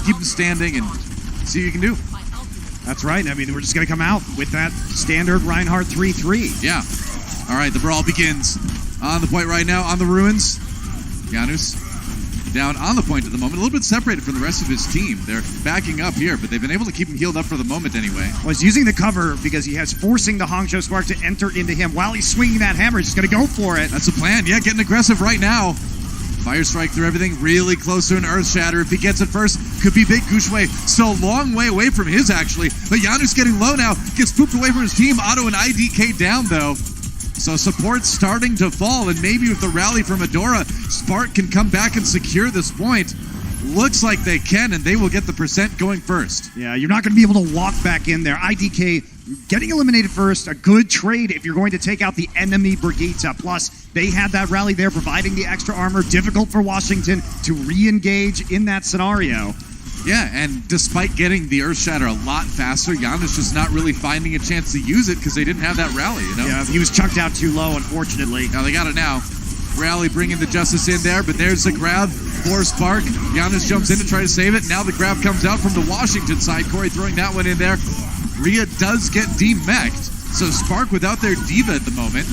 keep them standing and see what you can do. That's right. I mean, we're just going to come out with that standard Reinhardt 3-3. Yeah. All right, the brawl begins. On the point right now, on the ruins. Janus down on the point at the moment, a little bit separated from the rest of his team. They're backing up here, but they've been able to keep him healed up for the moment anyway. Well, he's using the cover because he has forcing the Hangzhou Spark to enter into him. While he's swinging that hammer, he's just going to go for it. That's the plan. Yeah, getting aggressive right now. Fire strike through everything, really close to an Earth Shatter. If he gets it first, could be big. Guxue still a long way away from his, actually. But Janus getting low now, gets pooped away from his team. Otto and IDK down, though. So support's starting to fall, and maybe with the rally from Adora, Spark can come back and secure this point. Looks like they can, and they will get the percent going first. Yeah, you're not going to be able to walk back in there. IDK getting eliminated first, a good trade if you're going to take out the enemy Brigitte. Plus, they had that rally there providing the extra armor. Difficult for Washington to re-engage in that scenario. Yeah, and despite getting the Earth Shatter a lot faster, Janus just not really finding a chance to use it because they didn't have that rally, you know? Yeah, he was chunked out too low, unfortunately. Now they got it now. Rally bringing the Justice in there, but there's the grab for Spark. Janus jumps in to try to save it. Now the grab comes out from the Washington side. Corey throwing that one in there. Rhea does get demech'd, so Spark without their diva at the moment.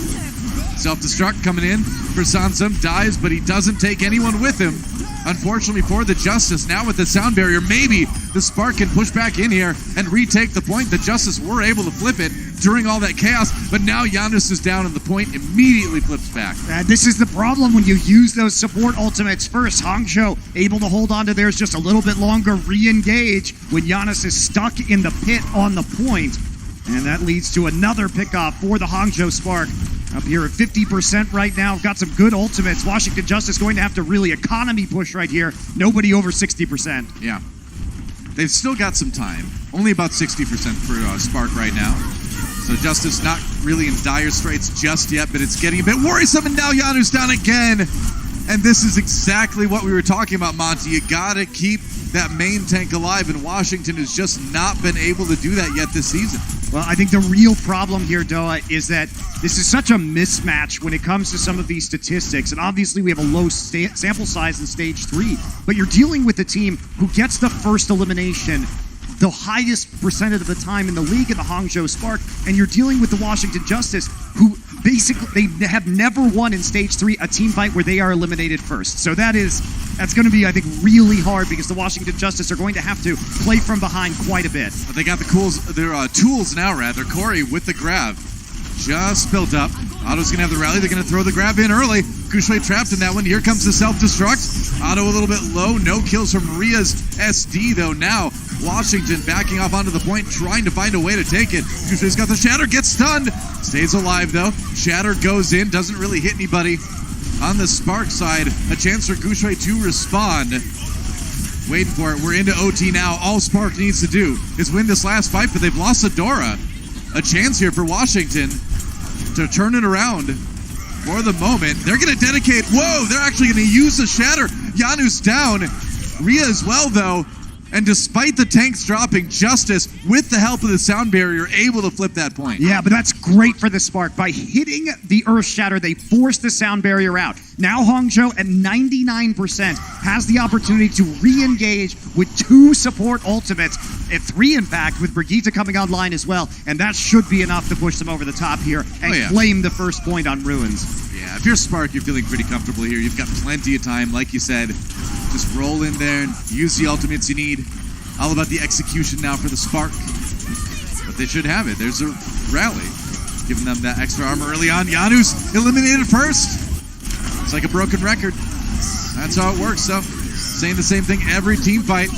Self-destruct coming in for Sansum. Dies, but he doesn't take anyone with him. Unfortunately for the Justice, now with the sound barrier, maybe the Spark can push back in here and retake the point. The Justice were able to flip it during all that chaos, but now Janus is down and the point immediately flips back. This is the problem when you use those support ultimates first. Hangzhou able to hold on to theirs just a little bit longer, re-engage when Janus is stuck in the pit on the point. And that leads to another pickoff for the Hangzhou Spark. Up here at 50% right now. Got some good ultimates. Washington Justice going to have to really economy push right here. Nobody over 60%. Yeah. They've still got some time. Only about 60% for Spark right now. So Justice not really in dire straits just yet, but it's getting a bit worrisome. And now Janus down again. And this is exactly what we were talking about, Monty. You got to keep that main tank alive, and Washington has just not been able to do that yet this season. Well, I think the real problem here, Doa, is that this is such a mismatch when it comes to some of these statistics. And obviously we have a low sample size in Stage 3, but you're dealing with a team who gets the first elimination the highest percentage of the time in the league in the Hangzhou Spark, and you're dealing with the Washington Justice, who basically they have never won in Stage 3 a team fight where they are eliminated first. So that's going to be, I think, really hard because the Washington Justice are going to have to play from behind quite a bit. But they got their tools now, rather. Corey with the grab. Just built up. Otto's going to have the rally. They're going to throw the grab in early. Guxue trapped in that one. Here comes the self-destruct. Otto a little bit low. No kills from Ria's SD, though. Now Washington backing off onto the point, trying to find a way to take it. Guxue's got the Shatter. Gets stunned. Stays alive, though. Shatter goes in. Doesn't really hit anybody. On the Spark side, a chance for Guxue to respond. Waiting for it. We're into OT now. All Spark needs to do is win this last fight, but they've lost Adora. A chance here for Washington to turn it around for the moment. They're going to dedicate. Whoa, they're actually going to use the Shatter. Janus down. Rhea as well, though. And despite the tanks dropping, Justice, with the help of the sound barrier, able to flip that point. Yeah, but that's great for the Spark. By hitting the Earth Shatter, they force the sound barrier out. Now Hangzhou at 99% has the opportunity to re-engage with 2 support ultimates. At 3, in fact, with Brigitte coming online as well. And that should be enough to push them over the top here and claim the first point on Ruins. Yeah, if you're Spark, you're feeling pretty comfortable here. You've got plenty of time, like you said. Just roll in there and use the ultimates you need. All about the execution now for the Spark. But they should have it. There's a rally. Giving them that extra armor early on. Janus eliminated first. It's like a broken record. That's how it works, though. Saying the same thing every team fight.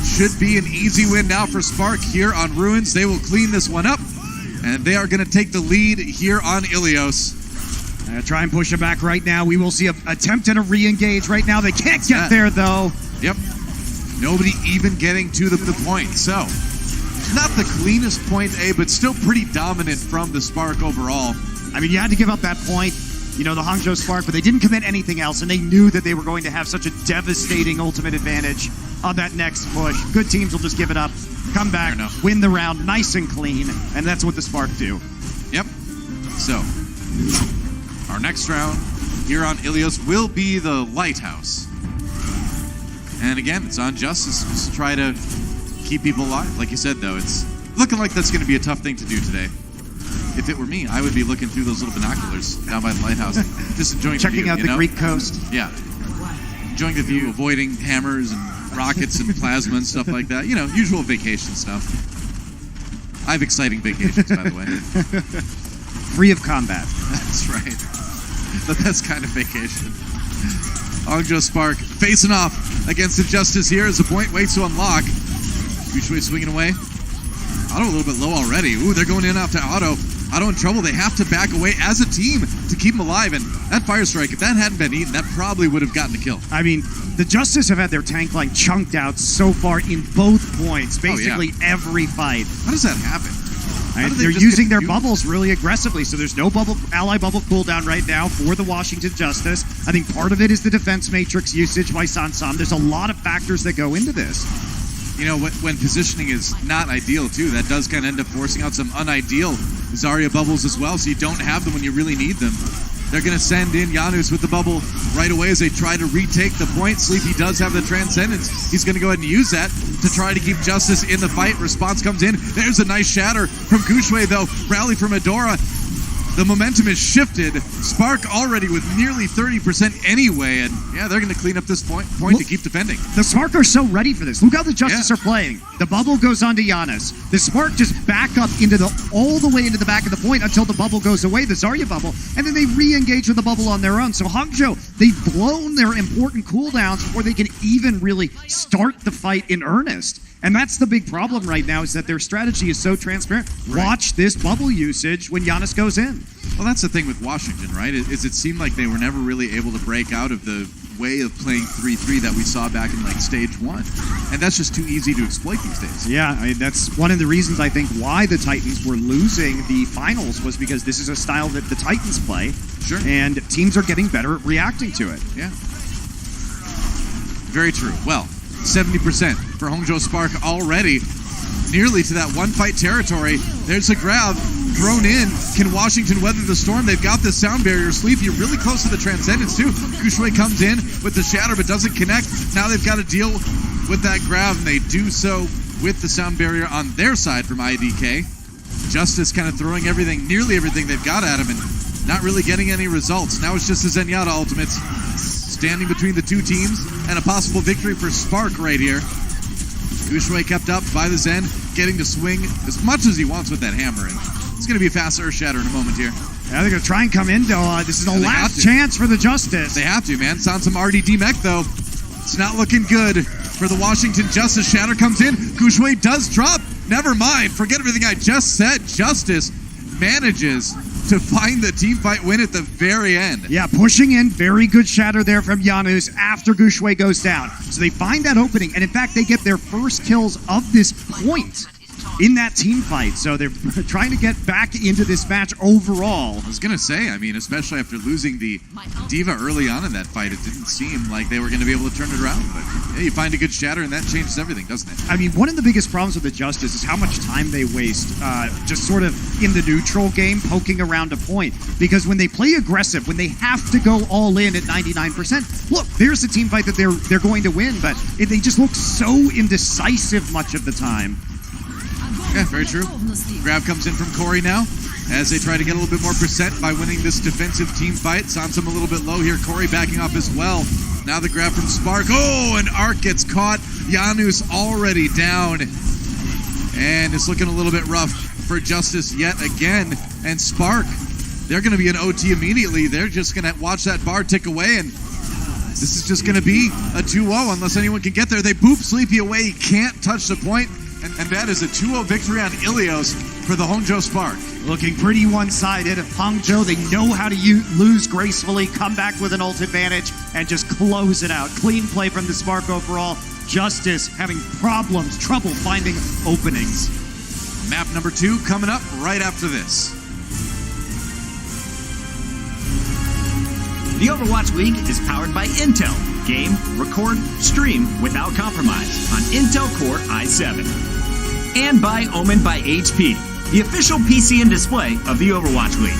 Should be an easy win now for Spark here on Ruins. They will clean this one up. And they are going to take the lead here on Ilios. Try and push it back right now. We will see an attempt at a re-engage right now. They can't get there, though. Yep. Nobody even getting to the point. So, not the cleanest point A, but still pretty dominant from the Spark overall. I mean, you had to give up that point, the Hangzhou Spark, but they didn't commit anything else, and they knew that they were going to have such a devastating ultimate advantage on that next push. Good teams will just give it up, come back, win the round nice and clean, and that's what the Spark do. Yep. So, our next round here on Ilios will be the Lighthouse. And again, it's on Justice just to try to keep people alive. Like you said, though, it's looking like that's going to be a tough thing to do today. If it were me, I would be looking through those little binoculars down by the lighthouse, just enjoying Checking the view, out the Greek coast. Yeah. Enjoying the view, avoiding hammers and rockets and plasma and stuff like that. You know, usual vacation stuff. I have exciting vacations, by the way. Free of combat. That's right. The best kind of vacation. Hangzhou Spark facing off against Injustice here as the point waits to unlock. Guxue swinging away. Otto a little bit low already. Ooh, they're going in after Otto. Otto in trouble. They have to back away as a team to keep him alive. And that Fire Strike, if that hadn't been eaten, that probably would have gotten the kill. I mean, the Justice have had their tank line chunked out so far in both points, basically every fight. How does that happen? They're using their bubbles really aggressively, so there's no ally bubble cooldown right now for the Washington Justice. I think part of it is the defense matrix usage by Sansam. There's a lot of factors that go into this. You know, when positioning is not ideal, too, that does kind of end up forcing out some unideal Zarya bubbles as well, so you don't have them when you really need them. They're going to send in Janus with the bubble right away as they try to retake the point. Sleepy does have the Transcendence. He's going to go ahead and use that to try to keep Justice in the fight. Response comes in. There's a nice shatter from Guxue, though. Rally from Adora. The momentum is shifted. Spark already with nearly 30% anyway, and yeah, they're going to clean up this point to keep defending. The Spark are so ready for this. Look how the Justice are playing. The bubble goes on to Janus. The Spark just back up into all the way into the back of the point until the bubble goes away, the Zarya bubble, and then they re-engage with the bubble on their own. So Hangzhou, they've blown their important cooldowns before they can even really start the fight in earnest. And that's the big problem right now, is that their strategy is so transparent. Right. Watch this bubble usage when Janus goes in. Well, that's the thing with Washington, right? Is it seemed like they were never really able to break out of the way of playing 3-3 that we saw back in like stage 1. And that's just too easy to exploit these days. Yeah, I mean, that's one of the reasons I think why the Titans were losing the finals, was because this is a style that the Titans play. Sure. And teams are getting better at reacting to it. Yeah. Very true. Well, 70% for Hangzhou Spark already, nearly to that one-fight territory. There's a grab thrown in. Can Washington weather the storm? They've got the sound barrier. Sleepy really close to the Transcendence too. Guxue comes in with the shatter but doesn't connect. Now they've got to deal with that grab, and they do so with the sound barrier on their side from IDK. Justice kind of throwing nearly everything they've got at him, and not really getting any results. Now it's just a Zenyatta ultimates standing between the two teams, and a possible victory for Spark right here. Guxue kept up by the Zen, getting to swing as much as he wants with that hammer. And it's going to be a fast Earth Shatter in a moment here. Yeah, they're going to try and come in, though. This is the last chance for the Justice. They have to, man. Sounds some RDD mech, though. It's not looking good for the Washington Justice. Shatter comes in. Guxue does drop. Never mind. Forget everything I just said. Justice manages to find the team fight win at the very end. Yeah, pushing in. Very good shatter there from Janus after Guxue goes down. So they find that opening, and in fact, they get their first kills of this point in that team fight. So they're trying to get back into this match overall. I was going to say, I mean, especially after losing the Diva early on in that fight, it didn't seem like they were going to be able to turn it around. But yeah, you find a good shatter, and that changes everything, doesn't it? I mean, one of the biggest problems with the Justice is how much time they waste just sort of in the neutral game, poking around a point. Because when they play aggressive, when they have to go all in at 99%, look, there's a team fight that they're going to win, but they just look so indecisive much of the time. Yeah, very true. Grab comes in from Corey now as they try to get a little bit more percent by winning this defensive team fight. Sansam a little bit low here. Corey backing off as well. Now the grab from Spark. Oh, and Arc gets caught. Janus already down. And it's looking a little bit rough for Justice yet again. And Spark, they're going to be an OT immediately. They're just going to watch that bar tick away, and this is just going to be a 2-0 unless anyone can get there. They boop Sleepy away. He can't touch the point. And that is a 2-0 victory on Ilios for the Hangzhou Spark. Looking pretty one-sided. Hangzhou, they know how to lose gracefully, come back with an ult advantage, and just close it out. Clean play from the Spark overall. Justice having trouble finding openings. Map number 2 coming up right after this. The Overwatch League is powered by Intel. Game, record, stream without compromise on Intel Core i7. And by Omen by HP, the official PC and display of the Overwatch League.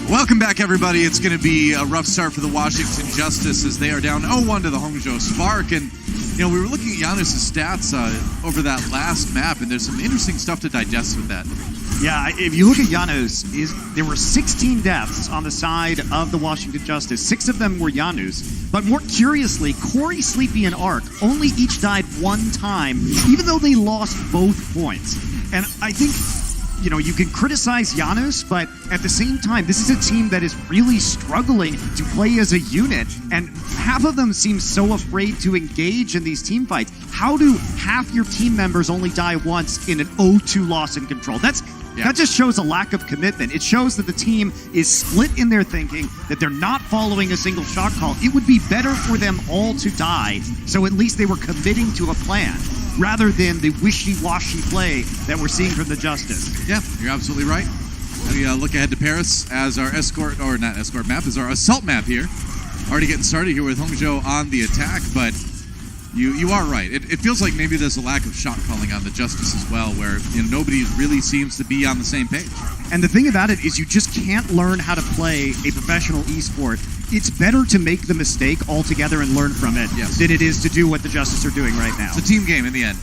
Welcome back, everybody. It's going to be a rough start for the Washington Justice as they are down 0-1 to the Hangzhou Spark. And, you know, we were looking at Giannis' stats over that last map, and there's some interesting stuff to digest with that. Yeah, if you look at Janus, there were 16 deaths on the side of the Washington Justice. 6 of them were Janus. But more curiously, Corey, Sleepy, and Ark only each died one time, even though they lost both points. And I think, you know, you can criticize Janus, but at the same time, this is a team that is really struggling to play as a unit, and half of them seem so afraid to engage in these team fights. How do half your team members only die once in an 0-2 loss in control? That just shows a lack of commitment. It shows that the team is split in their thinking, that they're not following a single shot call. It would be better for them all to die, so at least they were committing to a plan, rather than the wishy-washy play that we're seeing from the Justice. Yeah, you're absolutely right. We look ahead to Paris as our escort, or not escort map, is our assault map here. Already getting started here with Hangzhou on the attack, but you are right. It feels like maybe there's a lack of shot calling on the Justice as well, where nobody really seems to be on the same page. And the thing about it is you just can't learn how to play a professional esport. It's better to make the mistake altogether and learn from it than it is to do what the Justice are doing right now. It's a team game in the end.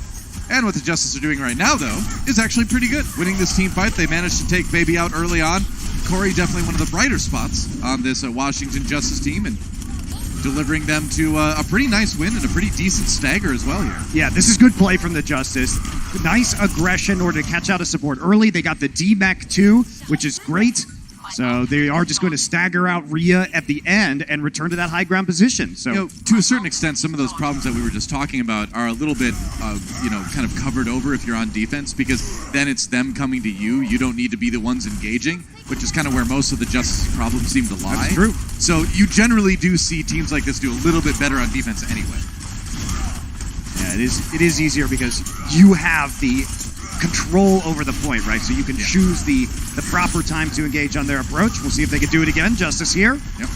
And what the Justice are doing right now, though, is actually pretty good. Winning this team fight, they managed to take Baby out early on. Corey, definitely one of the brighter spots on this Washington Justice team, and delivering them to a pretty nice win and a pretty decent stagger as well here. Yeah, this is good play from the Justice. Nice aggression in order to catch out a support early. They got the D-Mech too, which is great. So they are just going to stagger out Rhea at the end and return to that high ground position. So, to a certain extent, some of those problems that we were just talking about are a little bit, kind of covered over if you're on defense, because then it's them coming to you. You don't need to be the ones engaging, which is kind of where most of the Justice problems seem to lie. That's true. So you generally do see teams like this do a little bit better on defense anyway. Yeah, it is easier because you have the control over the point, right? So you can choose the proper time to engage on their approach. We'll see if they can do it again. Justice here. Yep.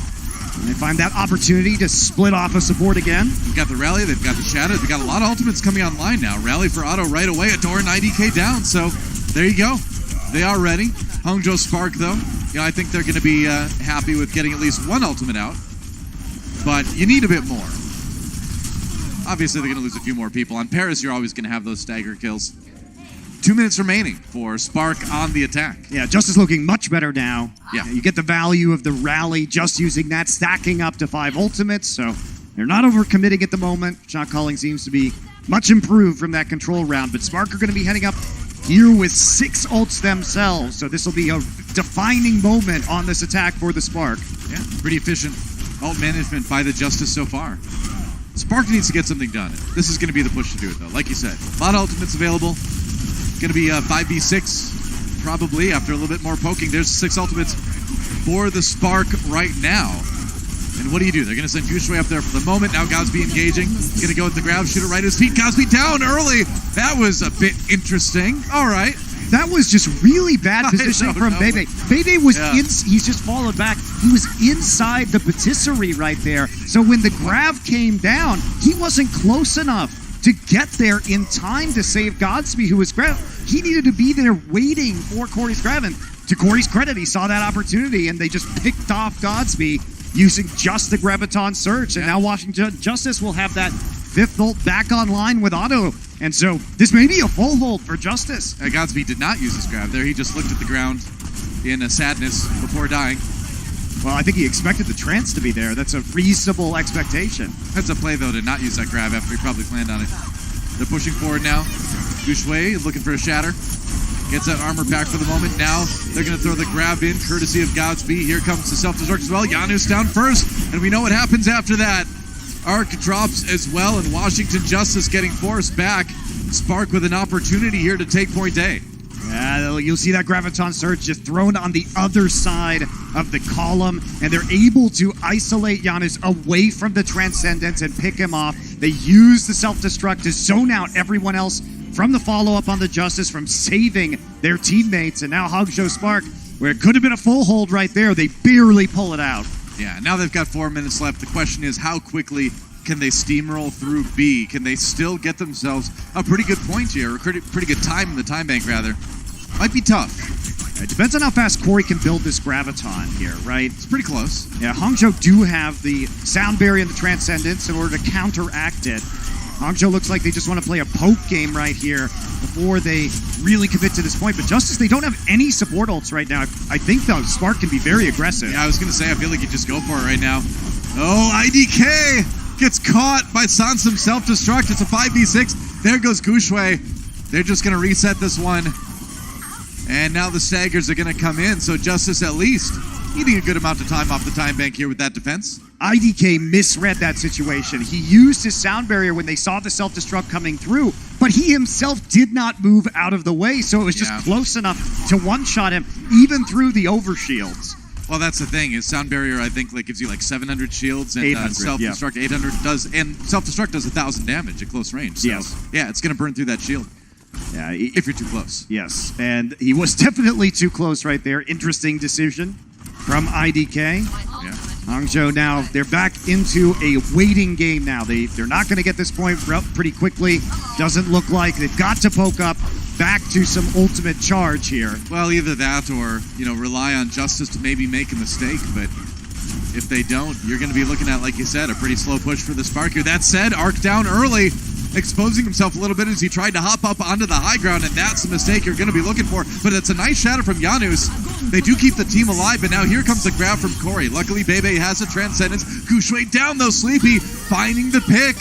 And they find that opportunity to split off a support again. They've got the Rally, they've got the Shadow, they've got a lot of ultimates coming online now. Rally for Otto right away, Adore 90k down, so there you go. They are ready. Hangzhou Spark, though, I think they're going to be happy with getting at least one ultimate out, but you need a bit more. Obviously, they're going to lose a few more people. On Paris, you're always going to have those stagger kills. 2 minutes remaining for Spark on the attack. Yeah, Justice looking much better now. Yeah. You get the value of the Rally just using that, stacking up to 5 ultimates, so they're not overcommitting at the moment. Shot calling seems to be much improved from that control round, but Spark are going to be heading up here with 6 ults themselves, so this will be a defining moment on this attack for the Spark. Yeah, pretty efficient ult management by the Justice so far. Spark needs to get something done. This is going to be the push to do it, though. Like you said, a lot of ultimates available. Going to be a 5v6, probably, after a little bit more poking. There's 6 ultimates for the Spark right now. And what do? They're going to send Guxue up there for the moment. Now Godsby engaging. He's going to go with the grab, shoot it right at his feet. Godsby down early. That was a bit interesting. All right. That was just really bad positioning from Bebe. Bebe was he's just followed back. He was inside the patisserie right there. So when the grab came down, he wasn't close enough to get there in time to save Godsby, who was grabbed. He needed to be there waiting for Corey's grab. And to Corey's credit, he saw that opportunity, and they just picked off Godsby using just the Graviton Search. And now Washington Justice will have that 5th ult back online with Otto. And so this may be a full hold for Justice. Godsby did not use his grab there. He just looked at the ground in a sadness before dying. Well, I think he expected the trance to be there. That's a reasonable expectation. That's a play, though, to not use that grab after he probably planned on it. They're pushing forward now. Guxue looking for a shatter. Gets that armor pack for the moment. Now they're going to throw the grab in, courtesy of Godsby. Here comes the self-destruct as well. Janus down first, and we know what happens after that. Arc drops as well, and Washington Justice getting forced back. Spark with an opportunity here to take point A. Yeah, you'll see that Graviton Surge just thrown on the other side of the column, and they're able to isolate Janus away from the Transcendence and pick him off. They use the self-destruct to zone out everyone else from the follow-up on the Justice, from saving their teammates, and now Hangzhou Spark, where it could have been a full hold right there, they barely pull it out. Yeah, now they've got 4 minutes left. The question is, how quickly can they steamroll through B? Can they still get themselves a pretty good point here, or pretty good time in the time bank, rather? Might be tough. It depends on how fast Corey can build this Graviton here, right? It's pretty close. Yeah, Hangzhou do have the Sound Barrier and the Transcendence in order to counteract it. Hangzhou looks like they just want to play a poke game right here before they really commit to this point. But Justice, they don't have any support ults right now. I think the Spark can be very aggressive. Yeah, I was going to say, I feel like you just go for it right now. Oh, IDK gets caught by Sansum self-destruct. It's a 5v6. There goes Guxue. They're just going to reset this one. And now the Staggers are going to come in. So Justice at least eating a good amount of time off the time bank here with that defense. IDK misread that situation. He used his Sound Barrier when they saw the self-destruct coming through, but he himself did not move out of the way, so it was just close enough to one-shot him, even through the overshields. Well, that's the thing, is Sound Barrier, I think, gives you 700 shields, and 800, self-destruct 800 does, and self-destruct does 1,000 damage at close range. So, yeah, it's going to burn through that shield. Yeah, if you're too close. Yes, and he was definitely too close right there. Interesting decision from IDK. Yeah. Hangzhou now, they're back into a waiting game now. They're not going to get this point pretty quickly. Doesn't look like. They've got to poke up back to some ultimate charge here. Well, either that or, rely on Justice to maybe make a mistake, but if they don't, you're going to be looking at, like you said, a pretty slow push for the Spark here. That said, Arc down early, exposing himself a little bit as he tried to hop up onto the high ground, and that's the mistake you're going to be looking for. But it's a nice shatter from Janus. They do keep the team alive, but now here comes the grab from Corey. Luckily, Bebe has a Transcendence. Guxue down, though, Sleepy, finding the pick.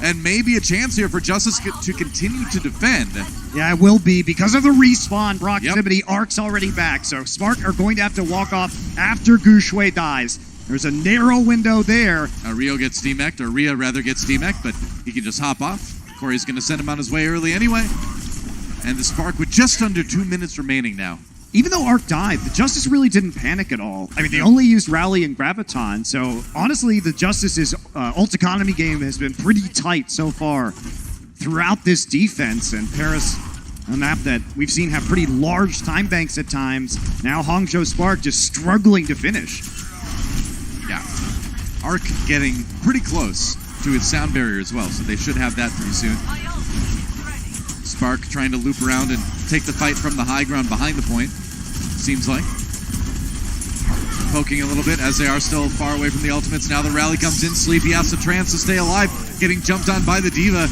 And maybe a chance here for Justice to continue to defend. Yeah, it will be. Because of the respawn proximity, Arc's already back. So Spark are going to have to walk off after Guxue dies. There's a narrow window there. Rio gets demeched, or Rhea rather gets demeched, but he can just hop off. Corey's going to send him on his way early anyway. And the Spark with just under 2 minutes remaining now. Even though Arc died, the Justice really didn't panic at all. I mean, they only used Rally and Graviton, so honestly, the Justice's ult economy game has been pretty tight so far throughout this defense. And Paris, a map that we've seen have pretty large time banks at times. Now Hangzhou Spark just struggling to finish. Yeah. Arc getting pretty close to his Sound Barrier as well, so they should have that pretty soon. Spark trying to loop around and take the fight from the high ground behind the point, seems like. Poking a little bit as they are still far away from the ultimates. Now the rally comes in. Sleepy has the trance to stay alive, getting jumped on by the Diva.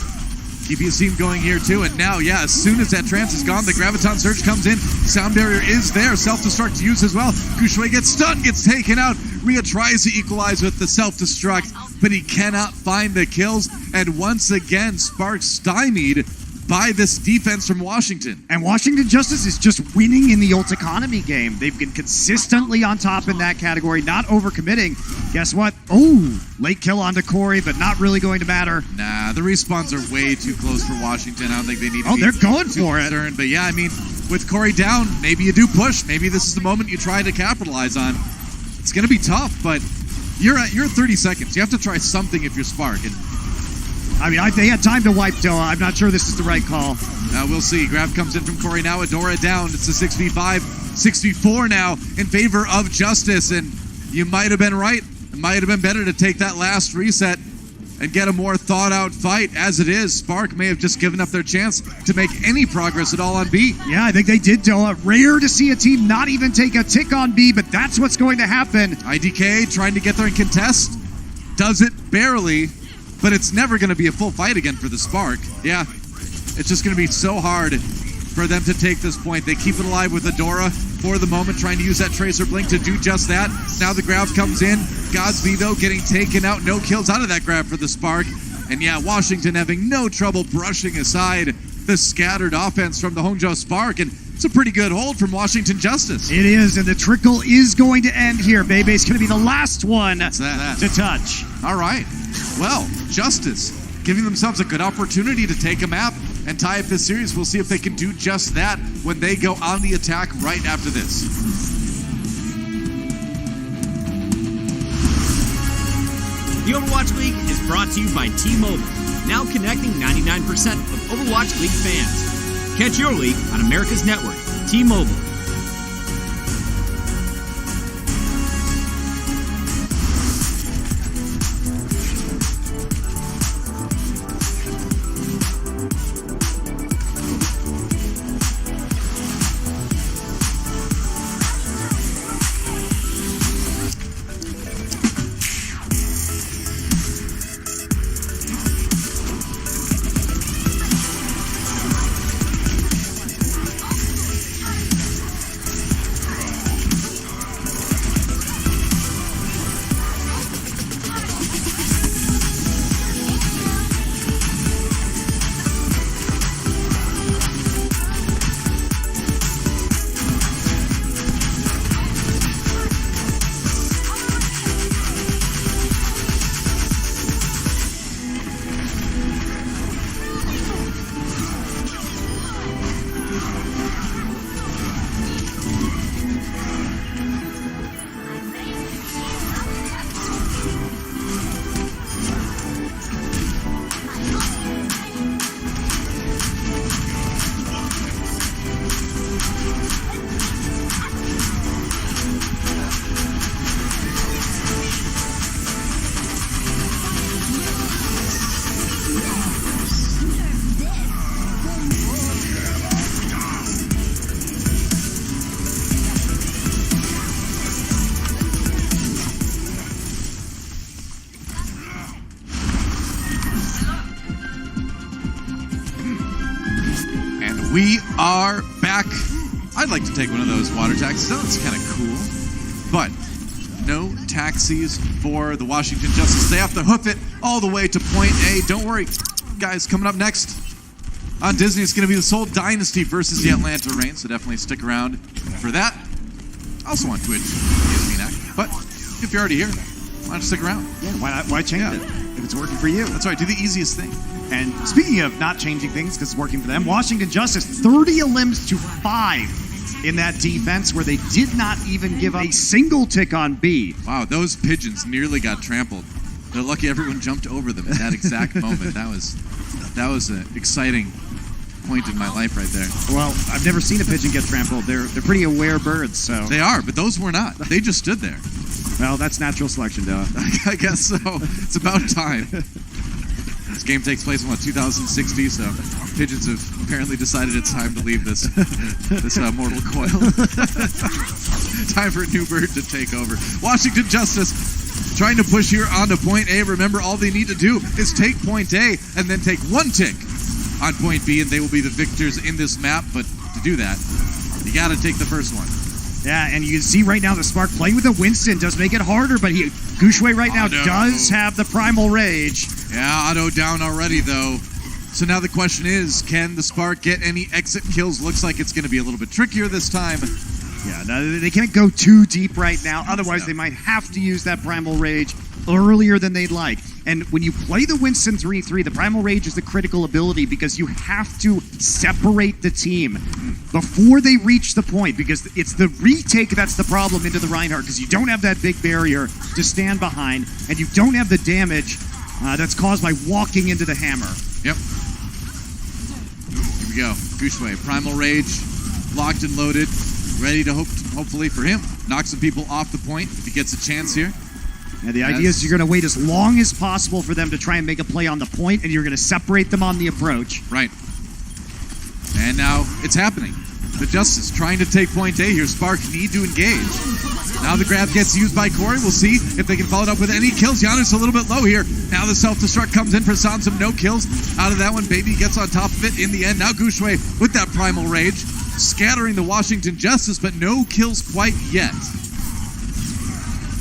Keep his team going here too, and now, yeah, as soon as that trance is gone, the Graviton Surge comes in. Sound Barrier is there, self-destruct used as well. Guxue gets stunned, gets taken out. Rhea tries to equalize with the self-destruct, but he cannot find the kills. And once again, Spark stymied by this defense from Washington. And Washington Justice is just winning in the ult economy game. They've been consistently on top in that category, not overcommitting. Guess what? Oh, late kill onto Corey, but not really going to matter. Nah, the respawns are way too close for Washington. I don't think they need to be they're going for it. But yeah, I mean, with Corey down, maybe you do push. Maybe this is the moment you try to capitalize on. It's going to be tough, but you're at 30 seconds. You have to try something if you're Spark. And I mean, they had time to wipe Doa. I'm not sure this is the right call. We'll see. Grab comes in from Corey now. Adora down. It's a 6v5, 6v4 now in favor of Justice. And you might have been right. It might have been better to take that last reset and get a more thought-out fight. As it is, Spark may have just given up their chance to make any progress at all on B. Yeah, I think they did, Doa. Rare to see a team not even take a tick on B, but that's what's going to happen. IDK trying to get there and contest. Does it barely. But it's never going to be a full fight again for the Spark. Yeah, it's just going to be so hard for them to take this point. They keep it alive with Adora for the moment, trying to use that Tracer Blink to do just that. Now the grab comes in. Godsby, though, getting taken out. No kills out of that grab for the Spark. And yeah, Washington having no trouble brushing aside the scattered offense from the Hangzhou Spark. And it's a pretty good hold from Washington Justice. It is, and the trickle is going to end here. Bebe's going to be the last one to touch. All right. Well, Justice giving themselves a good opportunity to take a map and tie up this series. We'll see if they can do just that when they go on the attack right after this. The Overwatch League is brought to you by T-Mobile, now connecting 99% of Overwatch League fans. Catch your league on America's network, T-Mobile. We are back. I'd like to take one of those water taxis. That's kind of cool. But no taxis for the Washington Justice. They have to hoof it all the way to point A. Don't worry, guys. Coming up next on Disney, it's going to be the Seoul Dynasty versus the Atlanta Reign. So definitely stick around for that. Also on Twitch, but if you're already here, why not stick around? Yeah, why change it if it's working for you? That's right. Do the easiest thing. And speaking of not changing things because it's working for them, Washington Justice 30 elims to 5 in that defense where they did not even give up a single tick on B. Wow, those pigeons nearly got trampled. They're lucky everyone jumped over them at that exact moment. That was an exciting point in my life right there. Well, I've never seen a pigeon get trampled. They're pretty aware birds, so. They are, but those were not. They just stood there. Well, that's natural selection, Doa. I guess so. It's about time. This game takes place in 2060, so pigeons have apparently decided it's time to leave this mortal coil. Time for a new bird to take over. Washington Justice trying to push here onto point A. Remember, all they need to do is take point A and then take one tick on point B, and they will be the victors in this map. But to do that, you got to take the first one. Yeah, and you can see right now the Spark playing with the Winston does make it harder, but Guxue right now does have the Primal Rage. Yeah, Otto down already, though. So now the question is, can the Spark get any exit kills? Looks like it's going to be a little bit trickier this time. Yeah, no, they can't go too deep right now. Otherwise, they might have to use that Primal Rage earlier than they'd like. And when you play the Winston 3-3, the Primal Rage is the critical ability because you have to separate the team before they reach the point, because it's the retake that's the problem into the Reinhardt, because you don't have that big barrier to stand behind, and you don't have the damage that's caused by walking into the hammer. Yep. Here we go. Guxue, Primal Rage, locked and loaded, ready to hopefully for him knock some people off the point if he gets a chance here. Yeah, the idea is you're going to wait as long as possible for them to try and make a play on the point, and you're going to separate them on the approach. Right. And now it's happening. The Justice trying to take point A here. Spark need to engage. Now the grab gets used by Corey. We'll see if they can follow it up with any kills. Giannis a little bit low here. Now the self-destruct comes in for Sansum. No kills out of that one. Baby gets on top of it in the end. Now Guxue with that Primal Rage, scattering the Washington Justice, but no kills quite yet.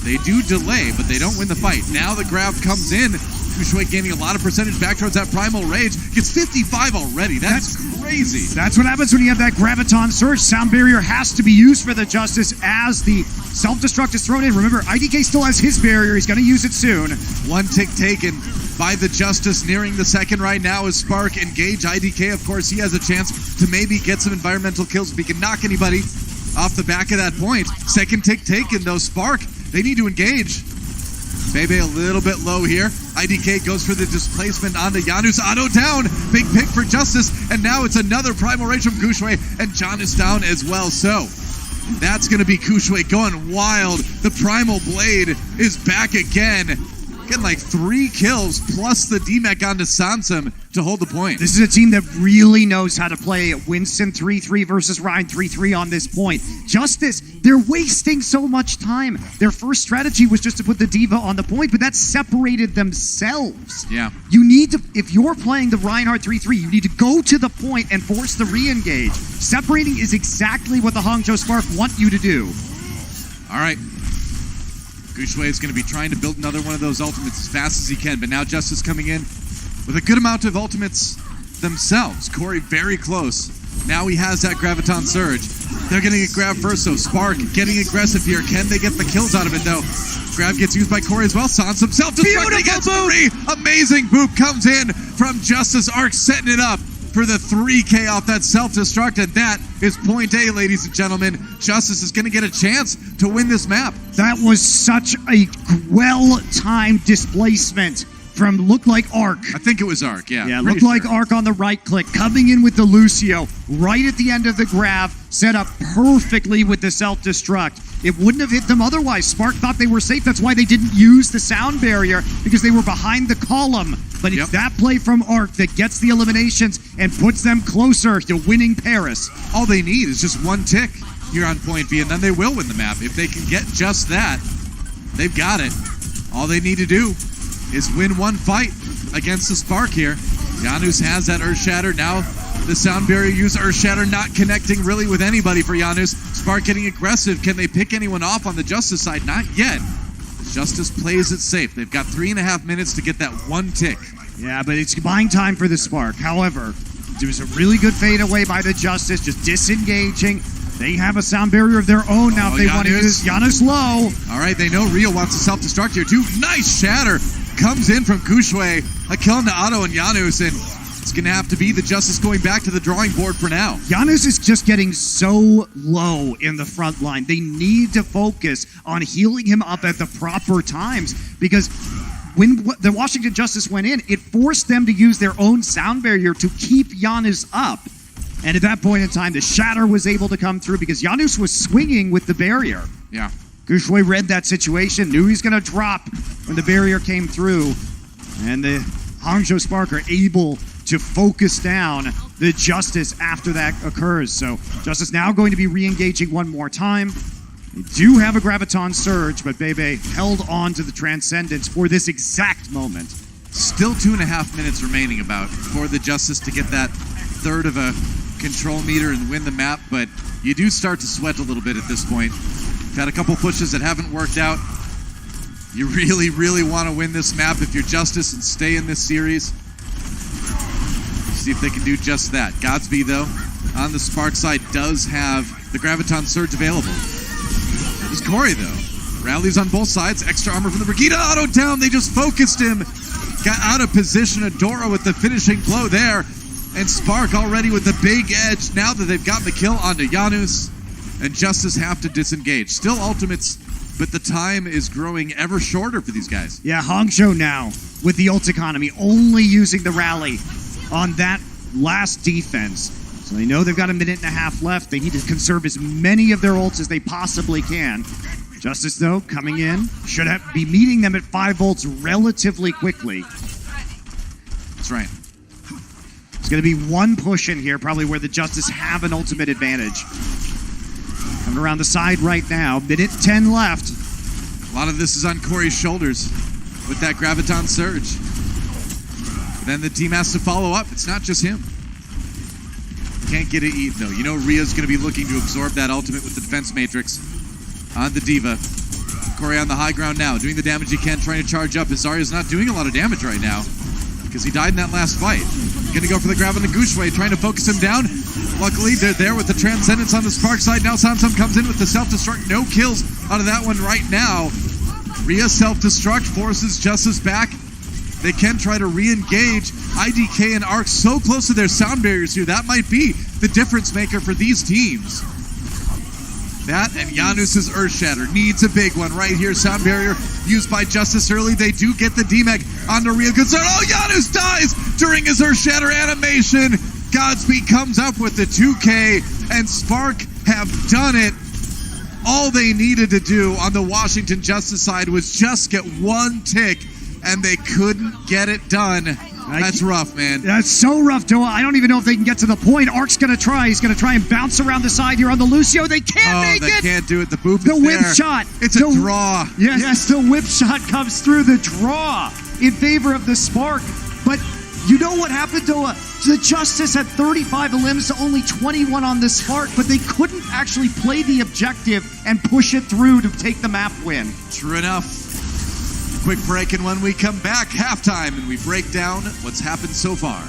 They do delay, but they don't win the fight. Now the grab comes in. Guxue gaining a lot of percentage back towards that Primal Rage. Gets 55 already. That's crazy. That's what happens when you have that Graviton Surge. Sound Barrier has to be used for the Justice as the self-destruct is thrown in. Remember, IDK still has his barrier. He's going to use it soon. One tick taken by the Justice, nearing the second right now as Spark engage. IDK, of course, he has a chance to maybe get some environmental kills if he can knock anybody off the back of that point. Second tick taken, though. Spark, they need to engage. Bebe a little bit low here. IDK goes for the displacement onto Janus. Otto down. Big pick for Justice. And now it's another Primal Rage from Guxue. And John is down as well. So that's going to be Guxue going wild. The Primal Blade is back again. Getting like 3 kills plus the D-Mech onto Sansum to hold the point. This is a team that really knows how to play Winston 3-3 versus Ryan 3-3 on this point. Justice, they're wasting so much time. Their first strategy was just to put the Diva on the point, but that separated themselves. Yeah. You need to, if you're playing the Reinhardt 3-3, you need to go to the point and force the re-engage. Separating is exactly what the Hangzhou Spark want you to do. All right. Guxue is going to be trying to build another one of those ultimates as fast as he can, but now Justice coming in with a good amount of ultimates themselves. Corey very close. Now he has that Graviton Surge. They're getting a grab first, so Spark getting aggressive here. Can they get the kills out of it, though? Grab gets used by Corey as well. Sansum self-destruct. He gets 3. Amazing boop comes in from Justice. Arc setting it up for the 3K off that self-destruct, and that is point A, ladies and gentlemen. Justice is going to get a chance to win this map. That was such a well-timed displacement from looked like Arc. I think it was Arc, yeah. Yeah, looked like Arc on the right click, coming in with the Lucio right at the end of the grab, set up perfectly with the self-destruct. It wouldn't have hit them otherwise. Spark thought they were safe. That's why they didn't use the sound barrier, because they were behind the column. But it's that play from Arc that gets the eliminations and puts them closer to winning Paris. All they need is just one tick here on point B, and then they will win the map. If they can get just that, they've got it. All they need to do is win one fight against the Spark here. Janus has that Earth Shatter. Now The sound barrier use Earth Shatter, not connecting really with anybody for Janus. Spark getting aggressive. Can they pick anyone off on the Justice side? Not yet. Justice plays it safe. They've got 3.5 minutes to get that one tick. Yeah, but it's buying time for the Spark. However, there was a really good fade away by the Justice, just disengaging. They have a sound barrier of their own now if they want to use Janus low. All right, they know Rio wants to self-destruct here too. Nice shatter. Comes in from Guxue. A kill to Otto and Janus, and it's going to have to be the Justice going back to the drawing board for now. Janus is just getting so low in the front line. They need to focus on healing him up at the proper times, because when the Washington Justice went in, it forced them to use their own sound barrier to keep Janus up. And at that point in time, the shatter was able to come through because Janus was swinging with the barrier. Yeah. Guxue read that situation, knew he's going to drop when the barrier came through. And the Hangzhou Spark are able to focus down the Justice after that occurs. So Justice now going to be re-engaging one more time. They do have a Graviton Surge, but Bebe held on to the Transcendence for this exact moment. Still 2.5 minutes remaining about for the Justice to get that third of a control meter and win the map, but you do start to sweat a little bit at this point. You've had a couple pushes that haven't worked out. You really, really want to win this map if you're Justice and stay in this series. See if they can do just that. Godsby, though, on the Spark side, does have the Graviton Surge available. There's Corey, though. Rallies on both sides. Extra armor from the Brigida. Auto down. They just focused him. Got out of position. Adora with the finishing blow there. And Spark already with the big edge now that they've gotten the kill onto Janus. And Justice have to disengage. Still ultimates, but the time is growing ever shorter for these guys. Yeah, Hangzhou now with the ult economy, only using the rally on that last defense. So they know they've got 1.5 minutes left. They need to conserve as many of their ults as they possibly can. Justice, though, coming in, should be meeting them at 5 volts relatively quickly. That's right. It's going to be one push in here, probably where the Justice have an ultimate advantage. Coming around the side right now, 1:10 left. A lot of this is on Corey's shoulders with that Graviton Surge. Then the team has to follow up. It's not just him. Can't get it eaten, though. You know Rhea's going to be looking to absorb that ultimate with the defense matrix on the Diva. Corey on the high ground now, doing the damage he can, trying to charge up. His Zarya's not doing a lot of damage right now because he died in that last fight. Going to go for the grab on the Guxue, trying to focus him down. Luckily, they're there with the Transcendence on the Spark side. Now Samsung comes in with the self-destruct. No kills out of that one right now. Rhea self-destruct, forces Justice back. They can try to re-engage. IDK and Arc so close to their sound barriers here. That might be the difference maker for these teams. That and Janus's Earth Shatter needs a big one right here. Sound barrier used by Justice early. They do get the DMEC onto Rio. Good start. Oh, Janus dies during his Earth Shatter animation. Godspeed comes up with the 2K, and Spark have done it. All they needed to do on the Washington Justice side was just get one tick, and they couldn't get it done. That's rough, man. That's so rough, Doa. I don't even know if they can get to the point. Arc's going to try. He's going to try and bounce around the side here on the Lucio. They can't make it. They can't do it. The boop The is whip there. shot. It's a draw. Yes, the whip shot comes through the draw in favor of the Spark. But you know what happened, Doa? The Justice had 35 elims to only 21 on the Spark, but they couldn't actually play the objective and push it through to take the map win. True enough. Quick break, and when we come back, halftime, and we break down what's happened so far.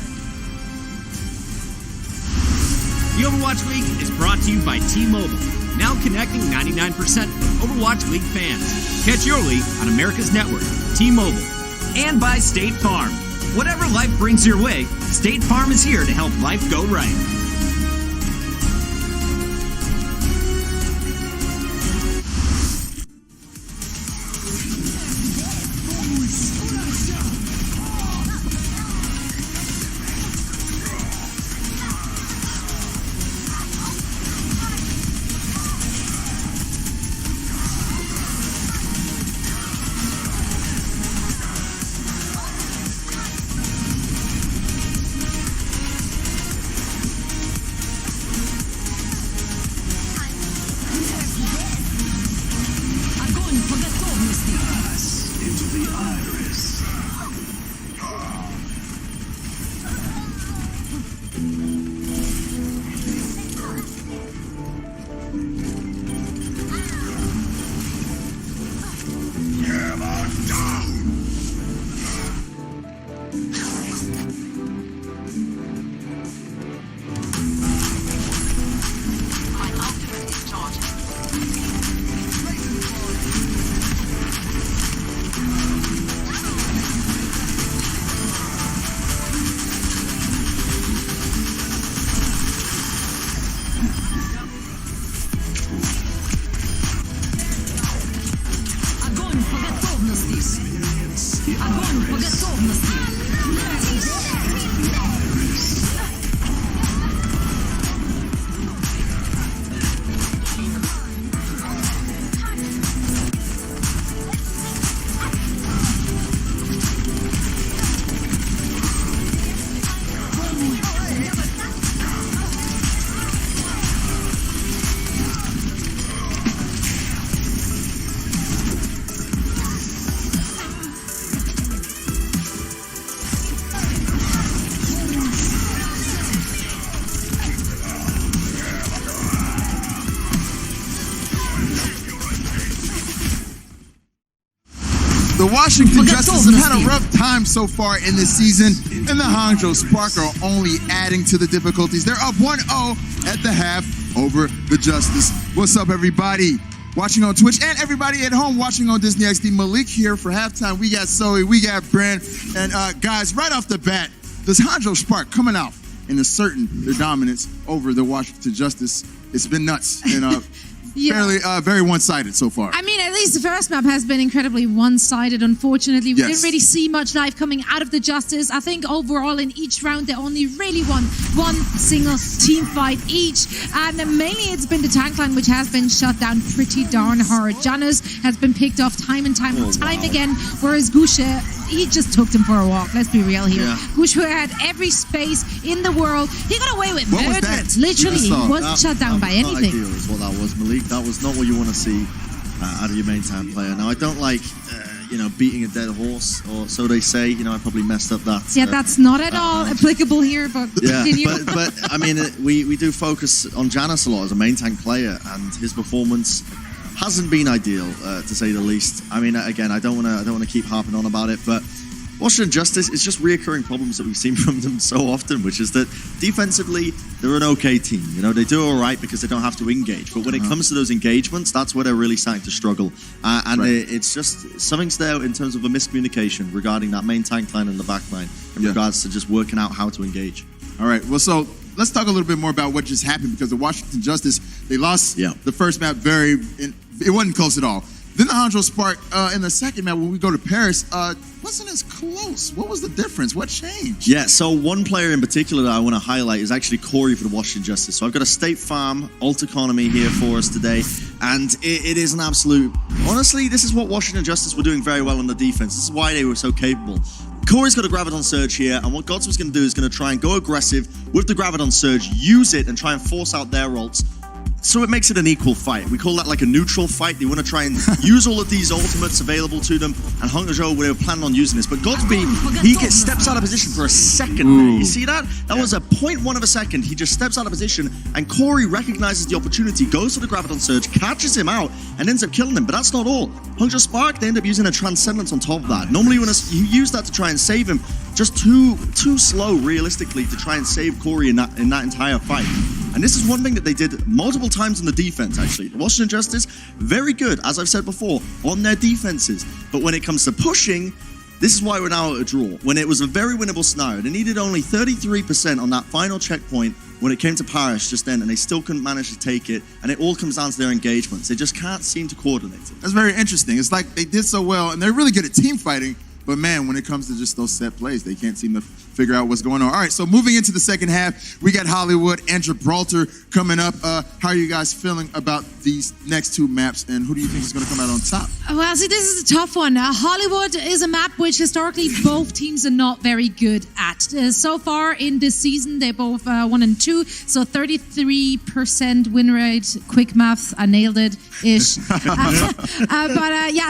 The Overwatch League is brought to you by T-Mobile, now connecting 99% of Overwatch League fans. Catch your league on America's network, T-Mobile. And by State Farm. Whatever life brings your way, State Farm is here to help life go right. по готовности. Огонь по готовности. The Washington Justice have had a rough time so far in this season, and the Hangzhou Spark are only adding to the difficulties. They're up 1-0 at the half over the Justice. What's up, everybody? Watching on Twitch and everybody at home watching on Disney XD. Malik here for halftime. We got Zoe, we got Brand, and guys, right off the bat, this Hangzhou Spark coming out and asserting their dominance over the Washington Justice. It's been nuts and very one-sided so far. I mean, at least the first map has been incredibly one-sided, unfortunately. We didn't really see much life coming out of the Justice. I think overall in each round they only really won one single team fight each. And mainly it's been the tank line which has been shut down pretty darn hard. Janus has been picked off time and time again, whereas Guxue, he just took them for a walk. Let's be real here. Guxue had every space in the world. He got away with murder. Literally, he wasn't shut down by anything. Not ideal is what that was, Malik. That was not what you want to see out of your main time player. Now, I don't like, beating a dead horse, or so they say. I probably messed up that. Yeah, that's not at all applicable here, but continue. but I mean, we do focus on Janus a lot as a main tank player, and his performance hasn't been ideal, to say the least. I mean, again, I don't want to keep harping on about it, but Washington Justice is just reoccurring problems that we've seen from them so often, which is that defensively, they're an okay team. They do all right because they don't have to engage. But when it comes to those engagements, that's where they're really starting to struggle. It's just something's there in terms of a miscommunication regarding that main tank line and the back line in regards to just working out how to engage. All right, well, so let's talk a little bit more about what just happened, because the Washington Justice, they lost the first map it wasn't close at all. Then the Hangzhou Spark in the second map, when we go to Paris, wasn't as close. What was the difference? What changed? Yeah, so one player in particular that I want to highlight is actually Corey for the Washington Justice. So I've got a State Farm alt economy here for us today, and it is an absolute... Honestly, this is what Washington Justice were doing very well on the defense. This is why they were so capable. Corey's got a Graviton Surge here, and what Guxue is going to do is going to try and go aggressive with the Graviton Surge, use it, and try and force out their ults. So it makes it an equal fight. We call that like a neutral fight. They want to try and use all of these ultimates available to them, and Hangzhou, they were planning on using this. But Guxue, he steps out of position for a second there. You see that? That was a 0.1 of a second. He just steps out of position, and Corey recognizes the opportunity, goes for the Graviton Surge, catches him out, and ends up killing him. But that's not all. Hangzhou Spark, they end up using a Transcendence on top of that. Normally, you use that to try and save him, just too slow, realistically, to try and save Corey in that entire fight. And this is one thing that they did multiple times in the defense, actually. The Washington Justice, very good, as I've said before, on their defenses. But when it comes to pushing, this is why we're now at a draw. When it was a very winnable scenario, they needed only 33% on that final checkpoint when it came to Paris just then, and they still couldn't manage to take it. And it all comes down to their engagements. They just can't seem to coordinate it. That's very interesting. It's like they did so well, and they're really good at team fighting. But man, when it comes to just those set plays, they can't seem to figure out what's going on. All right, so moving into the second half, we got Hollywood and Gibraltar coming up. How are you guys feeling about these next two maps, and who do you think is going to come out on top? Well, see, this is a tough one. Hollywood is a map which historically both teams are not very good at. So far in this season, they're both 1 and 2, so 33% win rate. Quick maths, I nailed it-ish.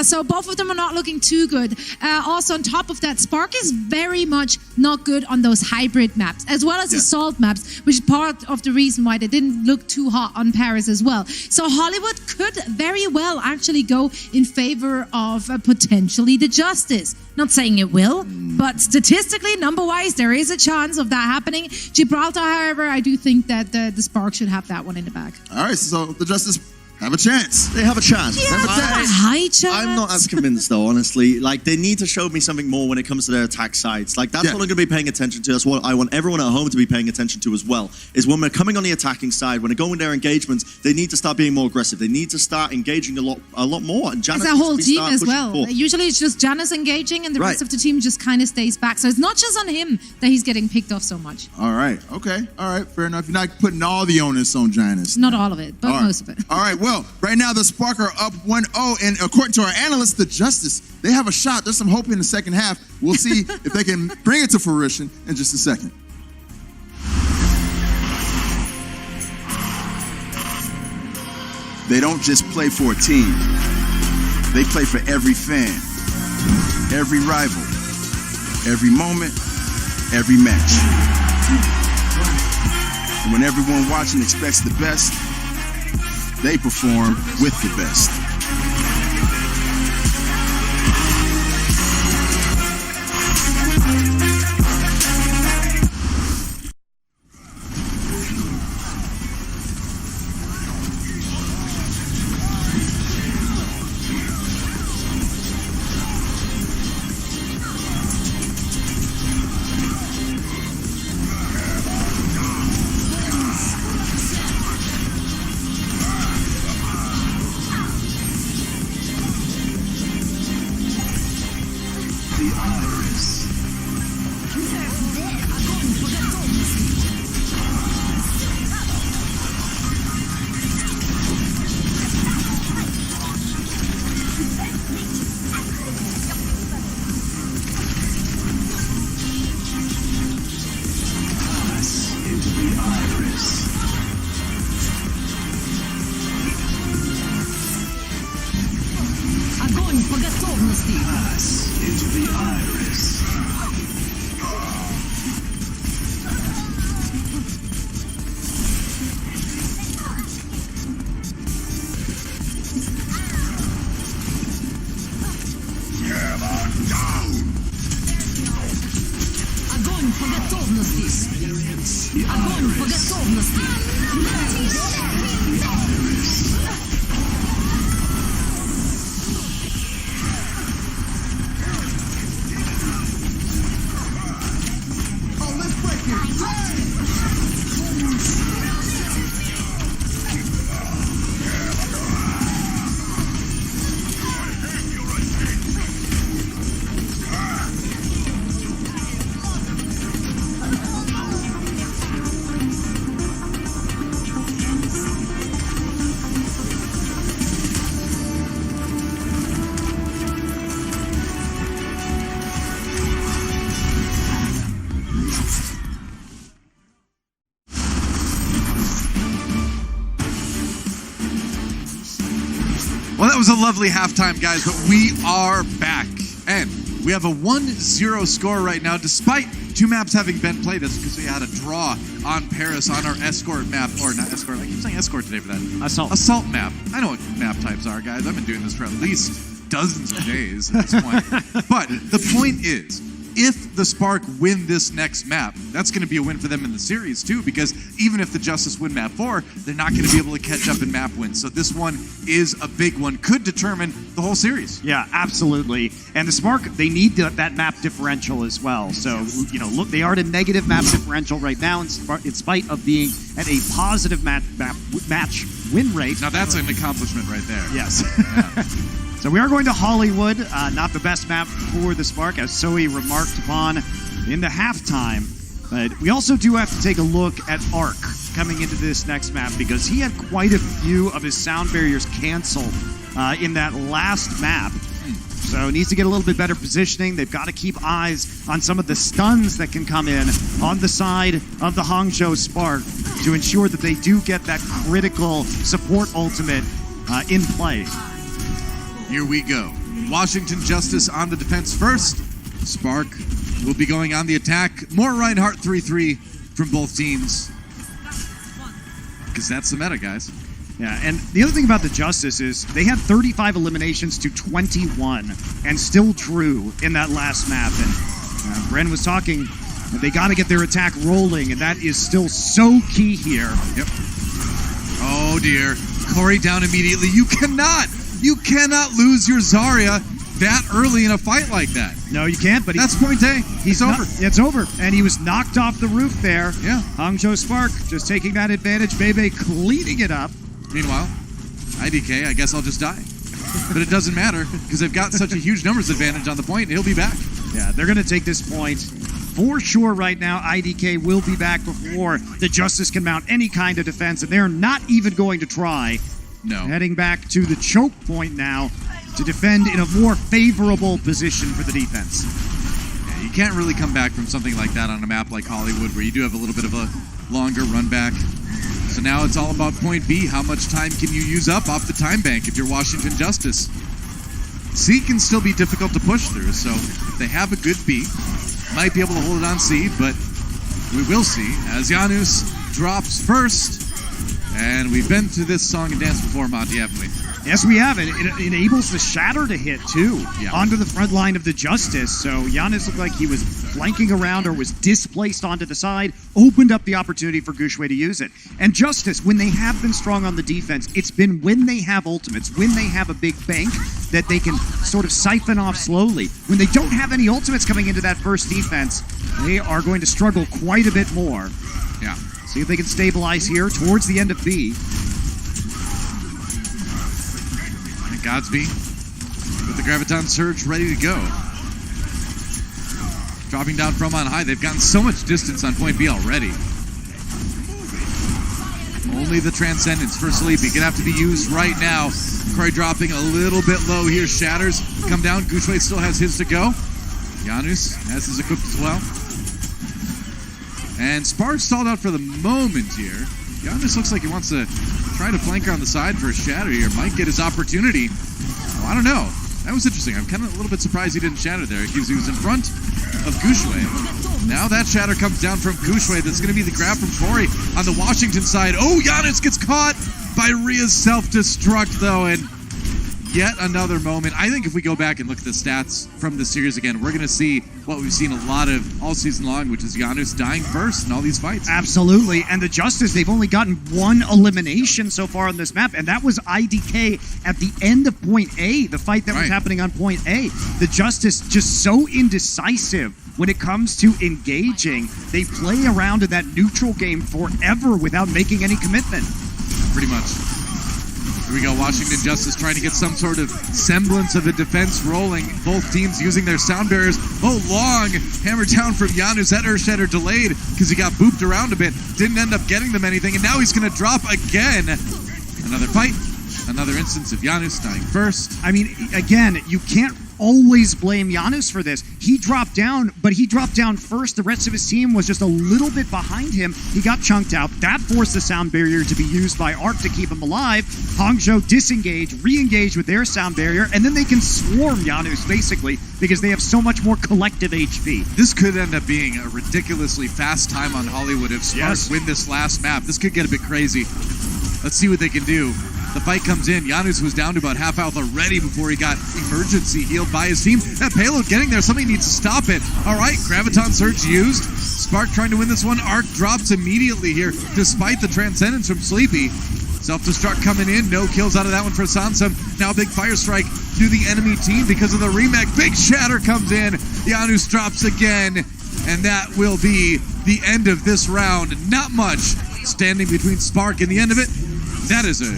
So both of them are not looking too good. Also, on top of that, Spark is very much not good on those hybrid maps, as well as assault maps, which is part of the reason why they didn't look too hot on Paris as well. So Hollywood could very well actually go in favor of potentially the Justice. Not saying it will, but statistically, number-wise, there is a chance of that happening. Gibraltar, however, I do think that the Spark should have that one in the bag. All right, so the Justice have a chance. They have a chance. Yeah, a high chance. I'm not as convinced though, honestly. Like, they need to show me something more when it comes to their attack sides. Like, that's what I'm going to be paying attention to. That's what I want everyone at home to be paying attention to as well, is when we're coming on the attacking side, when they go in their engagements, they need to start being more aggressive. They need to start engaging a lot more. And Janus as a whole team as well. forward. Usually it's just Janus engaging and the rest of the team just kind of stays back. So it's not just on him that he's getting picked off so much. All right. Okay. All right. Fair enough. You're not putting all the onus on Janus. Not all of it, but most of it. All right. Well, right now the Spark are up 1-0, and according to our analysts, the Justice, they have a shot. There's some hope in the second half. We'll see if they can bring it to fruition in just a second. They don't just play for a team. They play for every fan, every rival, every moment, every match. And when everyone watching expects the best, they perform with the best. Огонь по готовности. Огонь по готовности. Огонь по готовности. Well, that was a lovely halftime, guys, but we are back. And we have a 1-0 score right now, despite two maps having been played. That's because we had a draw on Paris on our escort map. Or not escort, I keep saying escort today for that. Assault map. I know what map types are, guys. I've been doing this for at least dozens of days at this point. But the point is, if the Spark win this next map, that's going to be a win for them in the series too, because even if the Justice win map 4, they're not going to be able to catch up in map wins. So this one is a big one, could determine the whole series. Yeah, absolutely. And the Spark, they need that map differential as well. So, you know, look, they are at a negative map differential right now in spite of being at a positive match win rate. Now that's an accomplishment right there. Yes. Yeah. So we are going to Hollywood, not the best map for the Spark, as Zoe remarked upon in the halftime. But we also do have to take a look at Arc coming into this next map, because he had quite a few of his sound barriers canceled in that last map. So he needs to get a little bit better positioning. They've got to keep eyes on some of the stuns that can come in on the side of the Hangzhou Spark to ensure that they do get that critical support ultimate in play. Here we go. Washington Justice on the defense first. Spark will be going on the attack. More Reinhardt 3-3 from both teams. Because that's the meta, guys. Yeah, and the other thing about the Justice is they had 35 eliminations to 21 and still drew in that last map. And Bren was talking that they got to get their attack rolling, and that is still so key here. Yep. Oh, dear. Corey down immediately. You cannot lose your Zarya that early in a fight like that. No, you can't, but that's point A. He's over. It's over. And he was knocked off the roof there. Yeah. Hangzhou Spark just taking that advantage. Bebe cleaning it up. Meanwhile, IDK, I guess I'll just die. But it doesn't matter because they've got such a huge numbers advantage on the point, and he'll be back. Yeah, they're going to take this point for sure right now. IDK will be back before the Justice can mount any kind of defense, and they're not even going to try. No. Heading back to the choke point now to defend in a more favorable position for the defense. Yeah, you can't really come back from something like that on a map like Hollywood where you do have a little bit of a longer run back. So now it's all about point B. How much time can you use up off the time bank if you're Washington Justice? C can still be difficult to push through, so if they have a good B, might be able to hold it on C, but we will see as Janus drops first. And we've been through this song and dance before, Monty, haven't we? Yes, we have. It enables the Shatter to hit, too, onto the front line of the Justice. So Janus looked like he was flanking around or was displaced onto the side, opened up the opportunity for Guxue to use it. And Justice, when they have been strong on the defense, it's been when they have ultimates, when they have a big bank that they can sort of siphon off slowly. When they don't have any ultimates coming into that first defense, they are going to struggle quite a bit more. Yeah. See if they can stabilize here towards the end of B. And Godsby with the Graviton Surge ready to go. Dropping down from on high. They've gotten so much distance on point B already. Only the Transcendence for Sleepy. Gonna have to be used right now. Corey dropping a little bit low here. Shatters come down. Guxue still has his to go. Janus has his equipped as well. And Spark stalled out for the moment here. Janus looks like he wants to try to flank her on the side for a Shatter here. Might get his opportunity. Oh, I don't know. That was interesting. I'm kind of a little bit surprised he didn't Shatter there because he was in front of Guxue. Now that Shatter comes down from Guxue. That's going to be the grab from Corey on the Washington side. Oh, Janus gets caught by Rhea's self-destruct, though, and yet another moment. I think if we go back and look at the stats from the series again, we're going to see what we've seen a lot of all season long, which is Janus dying first in all these fights. Absolutely. And the Justice, they've only gotten one elimination so far on this map, and that was IDK at the end of point A, the fight that was happening on point A. The Justice just so indecisive when it comes to engaging. They play around in that neutral game forever without making any commitment. Pretty much. Here we go, Washington Justice trying to get some sort of semblance of a defense rolling. Both teams using their sound barriers. Oh, long hammer down from Janus. That Earth Shatter delayed because he got booped around a bit. Didn't end up getting them anything, and now he's going to drop again. Another fight. Another instance of Janus dying first. I mean, again, you can't always blame Janus for this. He dropped down, but he dropped down first. The rest of his team was just a little bit behind him. He got chunked out. That forced the sound barrier to be used by Arc to keep him alive. Hangzhou disengage, re-engage with their sound barrier, and then they can swarm Janus, basically, because they have so much more collective HP. This could end up being a ridiculously fast time on Hollywood if Spark win this last map. This could get a bit crazy. Let's see what they can do. The fight comes in. Janus was down to about half health already before he got emergency healed by his team. That payload getting there. Somebody needs to stop it. All right, Graviton Surge used. Spark trying to win this one. Arc drops immediately here despite the Transcendence from Sleepy. Self-destruct coming in. No kills out of that one for Sansum. Now big Fire Strike to the enemy team because of the remake. Big Shatter comes in. Janus drops again. And that will be the end of this round. Not much standing between Spark and the end of it. That is a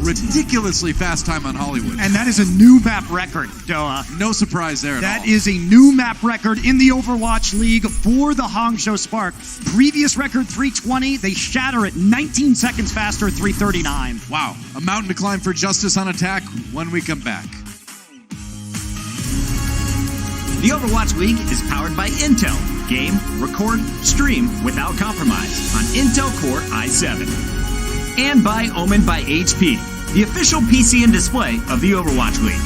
ridiculously fast time on Hollywood. And that is a new map record, Doa. No surprise there at all. That is a new map record in the Overwatch League for the Hangzhou Spark. Previous record 320, they shatter it 19 seconds faster, 339. Wow, a mountain to climb for Justice on attack when we come back. The Overwatch League is powered by Intel. Game, record, stream without compromise on Intel Core i7. And by Omen by HP, the official PC and display of the Overwatch League.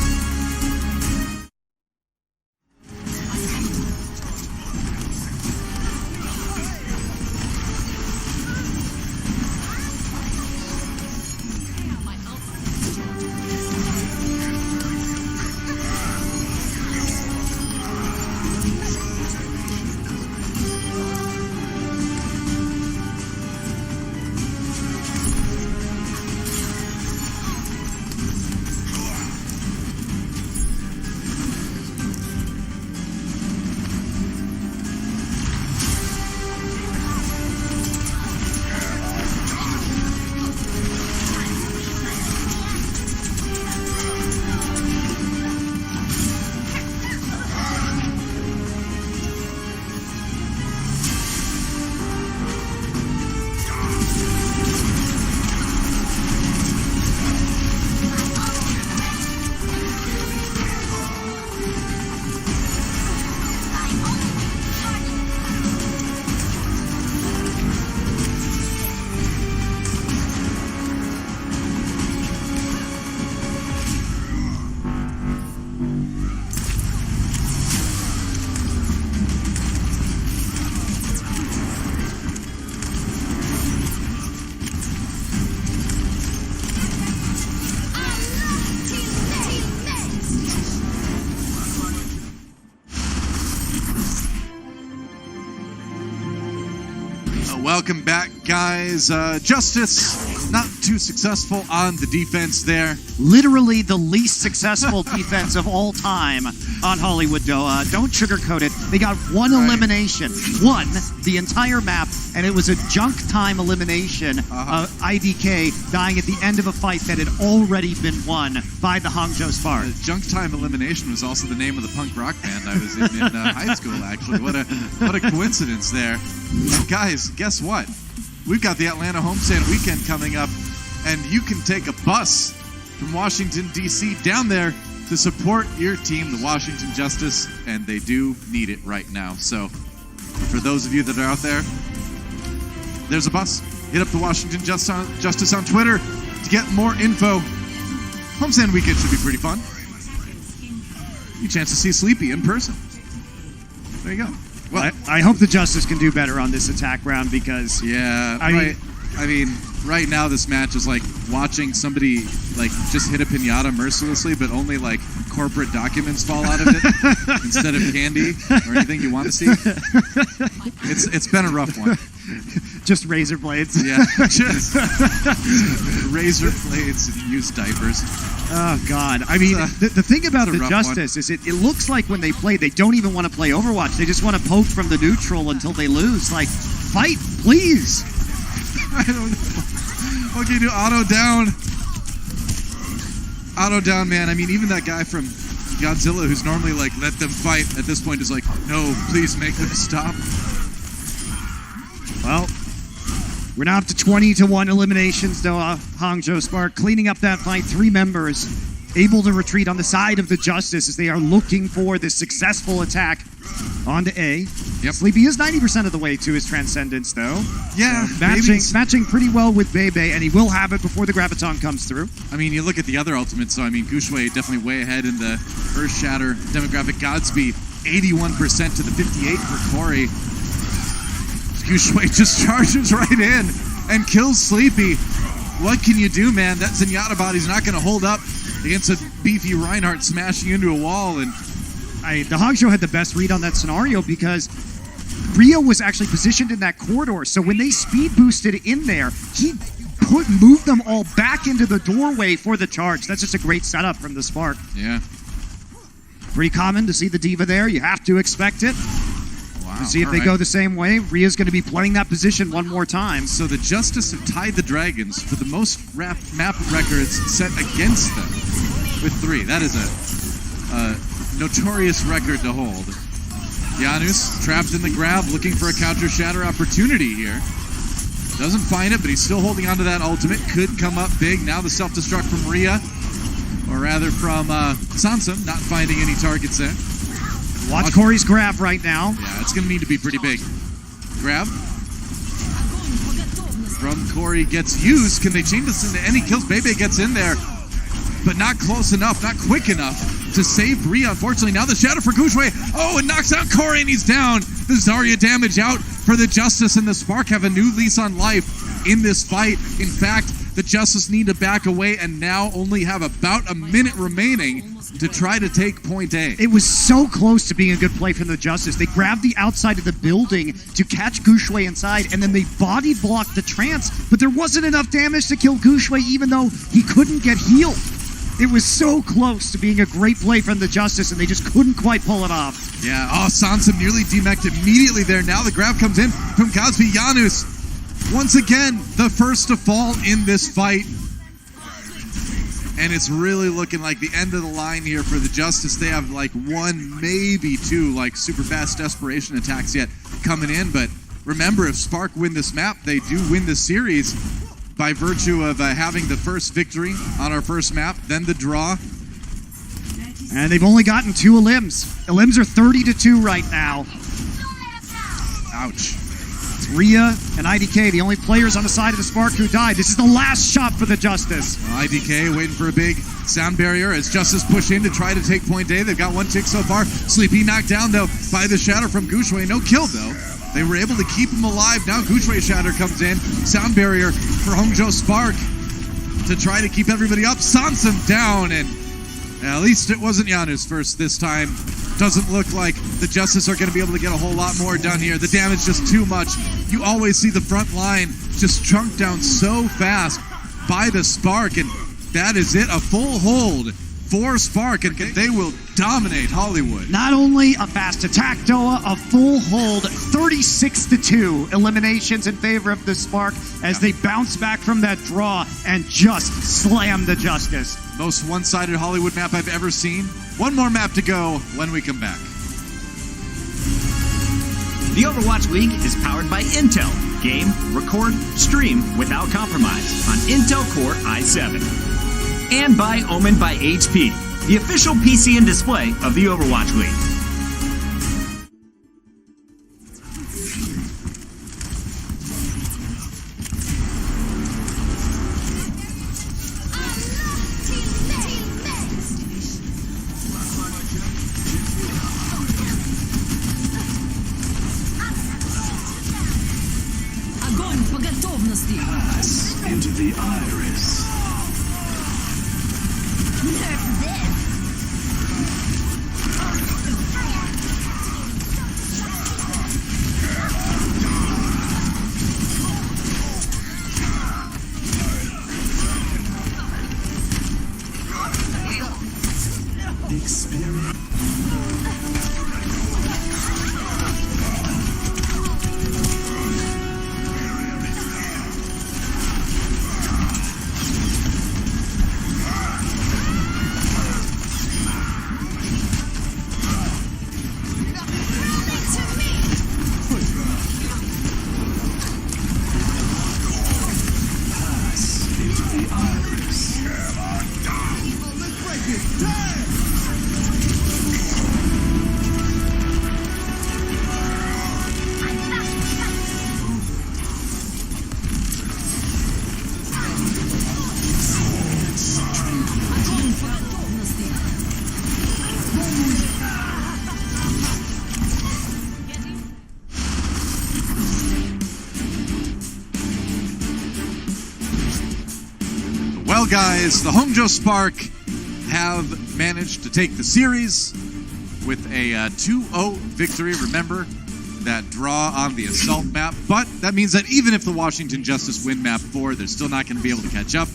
Welcome back, guys. Justice, not too successful on the defense there. Literally the least successful defense of all time on Hollywood Doha. Don't sugarcoat it. They got one elimination. One, the entire map, and it was a junk time elimination of IDK dying at the end of a fight that had already been won by the Hangzhou Spark. Junk time elimination was also the name of the punk rock band I was in high school, actually. What a coincidence there. And guys, guess what? We've got the Atlanta homestand weekend coming up, and you can take a bus from Washington, D.C. down there to support your team, the Washington Justice, and they do need it right now. So for those of you that are out there, there's a bus. Hit up the Washington Justice on Twitter to get more info. Homestand weekend should be pretty fun. You chance to see Sleepy in person. There you go. Well, I hope the Justice can do better on this attack round because... Yeah, I mean, right now this match is like watching somebody like just hit a piñata mercilessly, but only like corporate documents fall out of it instead of candy or anything you want to see. It's been a rough one. Just razor blades. Yeah, just razor blades and used diapers. Oh, God. I mean, the thing about the Justice one. is it looks like when they play, they don't even want to play Overwatch. They just want to poke from the neutral until they lose. Like, fight, please. I don't know. Okay, do auto down. Auto down, man. I mean, even that guy from Godzilla who's normally like, let them fight, at this point is like, no, please make them stop. Well, we're now up to 20-1 eliminations, though. Hangzhou Spark cleaning up that fight. 3 members able to retreat on the side of the Justice as they are looking for this successful attack onto A. Yep. Sleepy is 90% of the way to his Transcendence, though. Yeah, matching pretty well with Bebe, and he will have it before the Graviton comes through. I mean, you look at the other ultimates, so I mean, Guxue definitely way ahead in the Earth Shatter demographic. Godspeed, 81% to the 58 for Corey. Guxue just charges right in and kills Sleepy. What can you do, man? That Zenyatta body's not going to hold up against a beefy Reinhardt smashing into a wall. And the Hangzhou had the best read on that scenario because Rio was actually positioned in that corridor. So when they speed boosted in there, he moved them all back into the doorway for the charge. That's just a great setup from the Spark. Yeah. Pretty common to see the Diva there. You have to expect it. Wow. See if they go the same way. Ria's going to be playing that position one more time. So the Justice have tied the Dragons for the most map records set against them with 3. That is a notorious record to hold. Janus trapped in the grab, looking for a counter shatter opportunity here. Doesn't find it, but he's still holding onto that ultimate. Could come up big. Now the self-destruct from Ria, or rather from Sansum, not finding any targets there. Watch Corey's grab right now. Yeah, it's going to need to be pretty big. Grab from Corey gets used. Can they change this into any kills? Bebe gets in there, but not close enough, not quick enough to save Ria. Unfortunately, now the shadow for Guxue. Oh, it knocks out Corey and he's down. The Zarya damage out for the Justice, and the Spark have a new lease on life in this fight. In fact, the Justice need to back away and now only have about a minute remaining to try to take point A. It was so close to being a good play from the Justice. They grabbed the outside of the building to catch Guxue inside, and then they body blocked the trance, but there wasn't enough damage to kill Guxue even though he couldn't get healed. It was so close to being a great play from the Justice, and they just couldn't quite pull it off. Yeah, Sansum nearly demeched immediately there. Now the grab comes in from Cosby. Janus, once again, the first to fall in this fight. And it's really looking like the end of the line here for the Justice. They have like 1, maybe 2, like super fast desperation attacks yet coming in. But remember, if Spark win this map, they do win the series by virtue of having the first victory on our first map, then the draw. And they've only gotten 2 elims. Elims are 30-2 right now. Ouch. It's Ria and IDK, the only players on the side of the Spark who died. This is the last shot for the Justice. IDK waiting for a big sound barrier as Justice push in to try to take point A. They've got 1 tick so far. Sleepy knocked down, though, by the shatter from Guxue. No kill, though. They were able to keep him alive. Now Guxue shatter comes in. Sound barrier for Hangzhou Spark to try to keep everybody up. Sansum down, and At least it wasn't Janu's first this time. Doesn't look like the Justice are going to be able to get a whole lot more done here. The damage just too much. You always see the front line just chunked down so fast by the Spark, and that is it. A full hold for Spark, and they will dominate Hollywood. Not only a fast attack, Doa, a full hold, 36-2 eliminations in favor of the Spark as they bounce back from that draw and just slam the Justice. Most one-sided Hollywood map I've ever seen. One more map to go when we come back. The Overwatch League is powered by Intel. Game, record, stream without compromise on Intel Core i7. And by Omen by HP, the official PC and display of the Overwatch League. Огонь по готовности. Pass into the iris. Nerf them. Experience. Well, guys, the Hangzhou Spark have managed to take the series with a 2-0 victory. Remember that draw on the Assault map, but that means that even if the Washington Justice win map 4, they're still not going to be able to catch up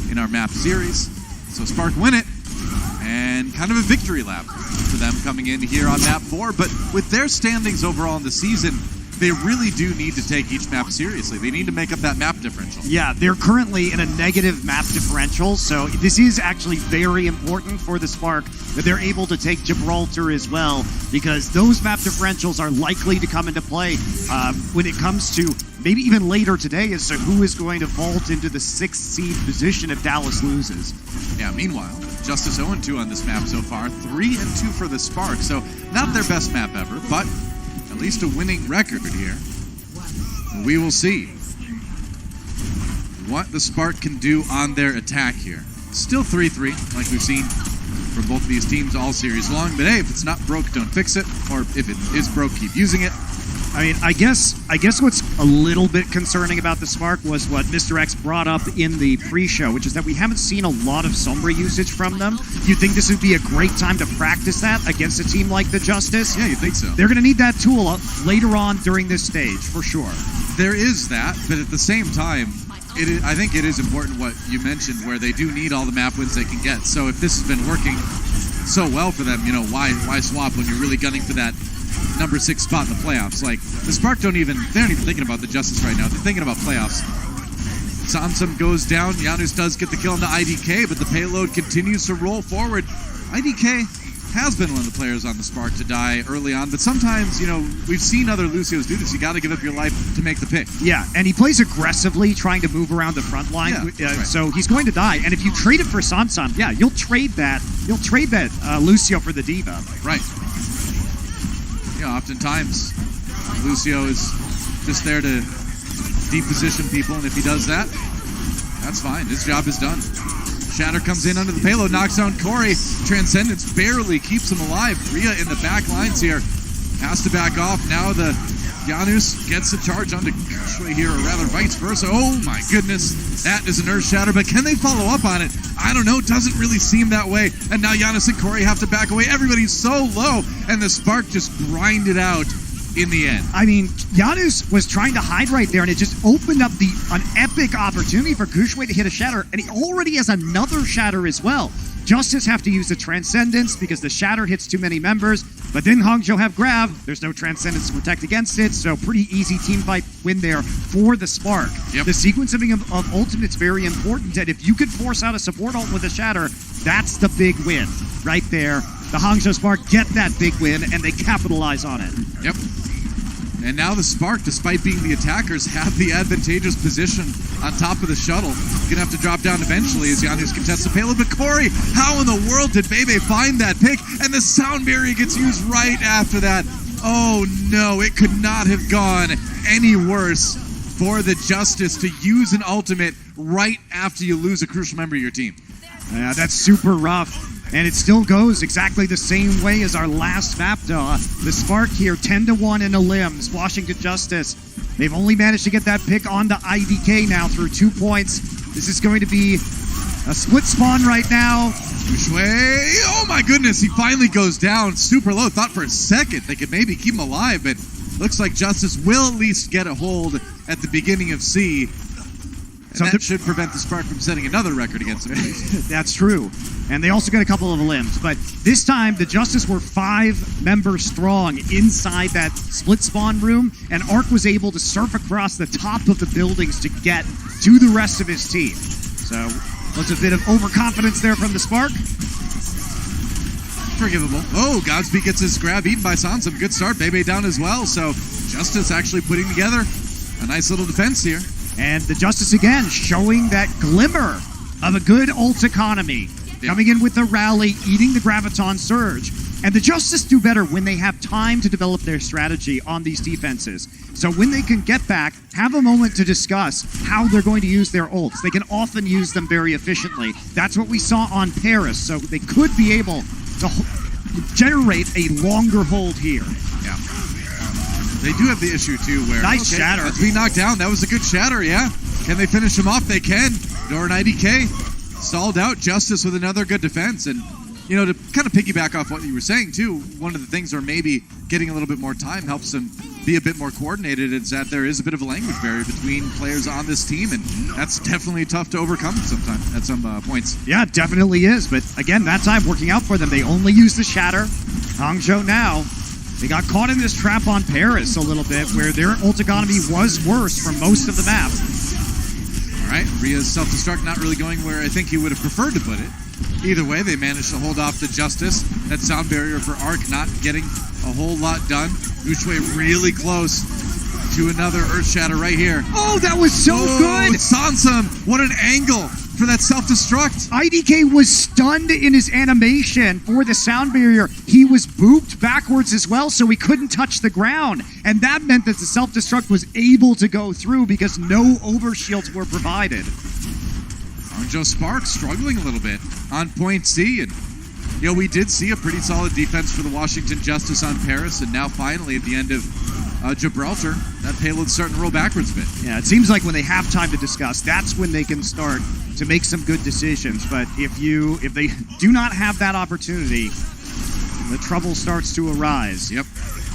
in our map series. So Spark win it, and kind of a victory lap for them coming in here on map 4. But with their standings overall in the season, they really do need to take each map seriously. They need to make up that map differential. Yeah, they're currently in a negative map differential, so this is actually very important for the Spark that they're able to take Gibraltar as well, because those map differentials are likely to come into play when it comes to maybe even later today as to who is going to vault into the 6th seed position if Dallas loses. Yeah, meanwhile, Justice 0-2 on this map so far, 3-2 for the Spark, so not their best map ever, but at least a winning record here. We will see what the Spark can do on their attack here. Still 3-3, like we've seen from both of these teams all series long, but hey, if it's not broke, don't fix it, or if it is broke, keep using it. I mean, I guess what's a little bit concerning about the Spark was what Mr. X brought up in the pre-show, which is that we haven't seen a lot of Sombra usage from them. Do you think this would be a great time to practice that against a team like the Justice? Yeah, you think so. They're going to need that tool later on during this stage, for sure. There is that, but at the same time, I think it is important what you mentioned, where they do need all the map wins they can get. So if this has been working so well for them, you know, why swap when you're really gunning for that number 6 spot in the playoffs? Like, the Spark they're not even thinking about the Justice right now. They're thinking about playoffs. Samsung goes down. Janus does get the kill on the IDK, but the payload continues to roll forward. IDK has been one of the players on the Spark to die early on, but sometimes, you know, we've seen other Lucios do this. You got to give up your life to make the pick. Yeah, and he plays aggressively, trying to move around the front line, right. So he's going to die. And if you trade it for Sansan, yeah, you'll trade that Lucio for the Diva. Right. Yeah, oftentimes Lucio is just there to deposition people, and if he does that, that's fine. His job is done. Shatter comes in under the payload, knocks down Corey. Transcendence barely keeps him alive. Rhea in the back lines here has to back off. Now the Janus gets the charge onto Guxue here, or rather vice versa. Oh my goodness, that is an Earth Shatter, but can they follow up on it? I don't know, doesn't really seem that way. And now Janus and Corey have to back away. Everybody's so low, and the Spark just grinded out in the end. I mean, Janus was trying to hide right there, and it just opened up an epic opportunity for Guxue to hit a Shatter, and he already has another Shatter as well. Justice have to use the Transcendence because the Shatter hits too many members, but then Hangzhou have Grav. There's no Transcendence to protect against it, so pretty easy team fight win there for the Spark. Yep. The sequencing of ultimate's very important, and if you could force out a support ult with a Shatter, that's the big win right there. The Hangzhou Spark get that big win, and they capitalize on it. Yep. And now the Spark, despite being the attackers, have the advantageous position on top of the shuttle. Gonna have to drop down eventually as Janus contests the payload. But Corey, how in the world did Bebe find that pick? And the sound barrier gets used right after that. Oh no, it could not have gone any worse for the Justice to use an ultimate right after you lose a crucial member of your team. Yeah, that's super rough. And it still goes exactly the same way as our last map, though. The Spark here, 10-1 in the limbs. Washington Justice, they've only managed to get that pick onto IDK now through 2 points. This is going to be a split spawn right now. Guxue, oh my goodness, he finally goes down super low. Thought for a second they could maybe keep him alive, but looks like Justice will at least get a hold at the beginning of C. And that should prevent the Spark from setting another record against him. That's true. And they also got a couple of limbs. But this time, the Justice were 5 members strong inside that split spawn room, and Arc was able to surf across the top of the buildings to get to the rest of his team. So, was a bit of overconfidence there from the Spark. Forgivable. Oh, Godspeed gets his grab eaten by Sansum. Good start. Bebe down as well. So, Justice actually putting together a nice little defense here. And the Justice again showing that glimmer of a good ult economy. Yeah. Coming in with the rally, eating the Graviton Surge. And the Justice do better when they have time to develop their strategy on these defenses. So when they can get back, have a moment to discuss how they're going to use their ults. They can often use them very efficiently. That's what we saw on Paris. So they could be able to generate a longer hold here. Yeah. They do have the issue, too, where... Nice shatter. That's being knocked down. That was a good shatter, yeah. Can they finish him off? They can. Door and IDK stalled out. Justice with another good defense. And, you know, to kind of piggyback off what you were saying, too, one of the things where maybe getting a little bit more time helps them be a bit more coordinated is that there is a bit of a language barrier between players on this team, and that's definitely tough to overcome sometimes at some points. Yeah, it definitely is. But, again, that time working out for them. They only use the shatter. Hangzhou now... They got caught in this trap on Paris a little bit, where their ult economy was worse for most of the map. All right, Rhea's self-destruct not really going where I think he would have preferred to put it. Either way, they managed to hold off the Justice. That sound barrier for Arc not getting a whole lot done. Guxue really close to another Earth Shatter right here. Oh, that was so good! Sansum, what an angle for that self-destruct. IDK was stunned in his animation for the sound barrier. He was booped backwards as well, so he couldn't touch the ground. And that meant that the self-destruct was able to go through because no overshields were provided. Hangzhou Spark struggling a little bit on point C. And, you know, we did see a pretty solid defense for the Washington Justice on Paris. And now finally at the end of Gibraltar, that payload's starting to roll backwards a bit. Yeah, it seems like when they have time to discuss, that's when they can start to make some good decisions. But if they do not have that opportunity, the trouble starts to arise. Yep.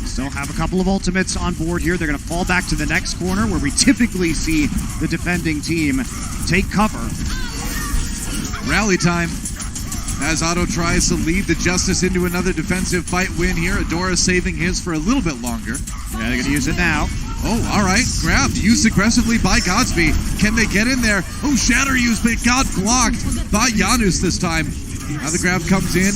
Still have a couple of ultimates on board here. They're going to fall back to the next corner where we typically see the defending team take cover. Rally time as Otto tries to lead the Justice into another defensive fight win here. Adora saving his for a little bit longer. Yeah, they're going to use it now. Oh, all right. Grabbed. Used aggressively by Godspeed. Can they get in there? Oh, Shatter used, but it got blocked by Janus this time. Now the grab comes in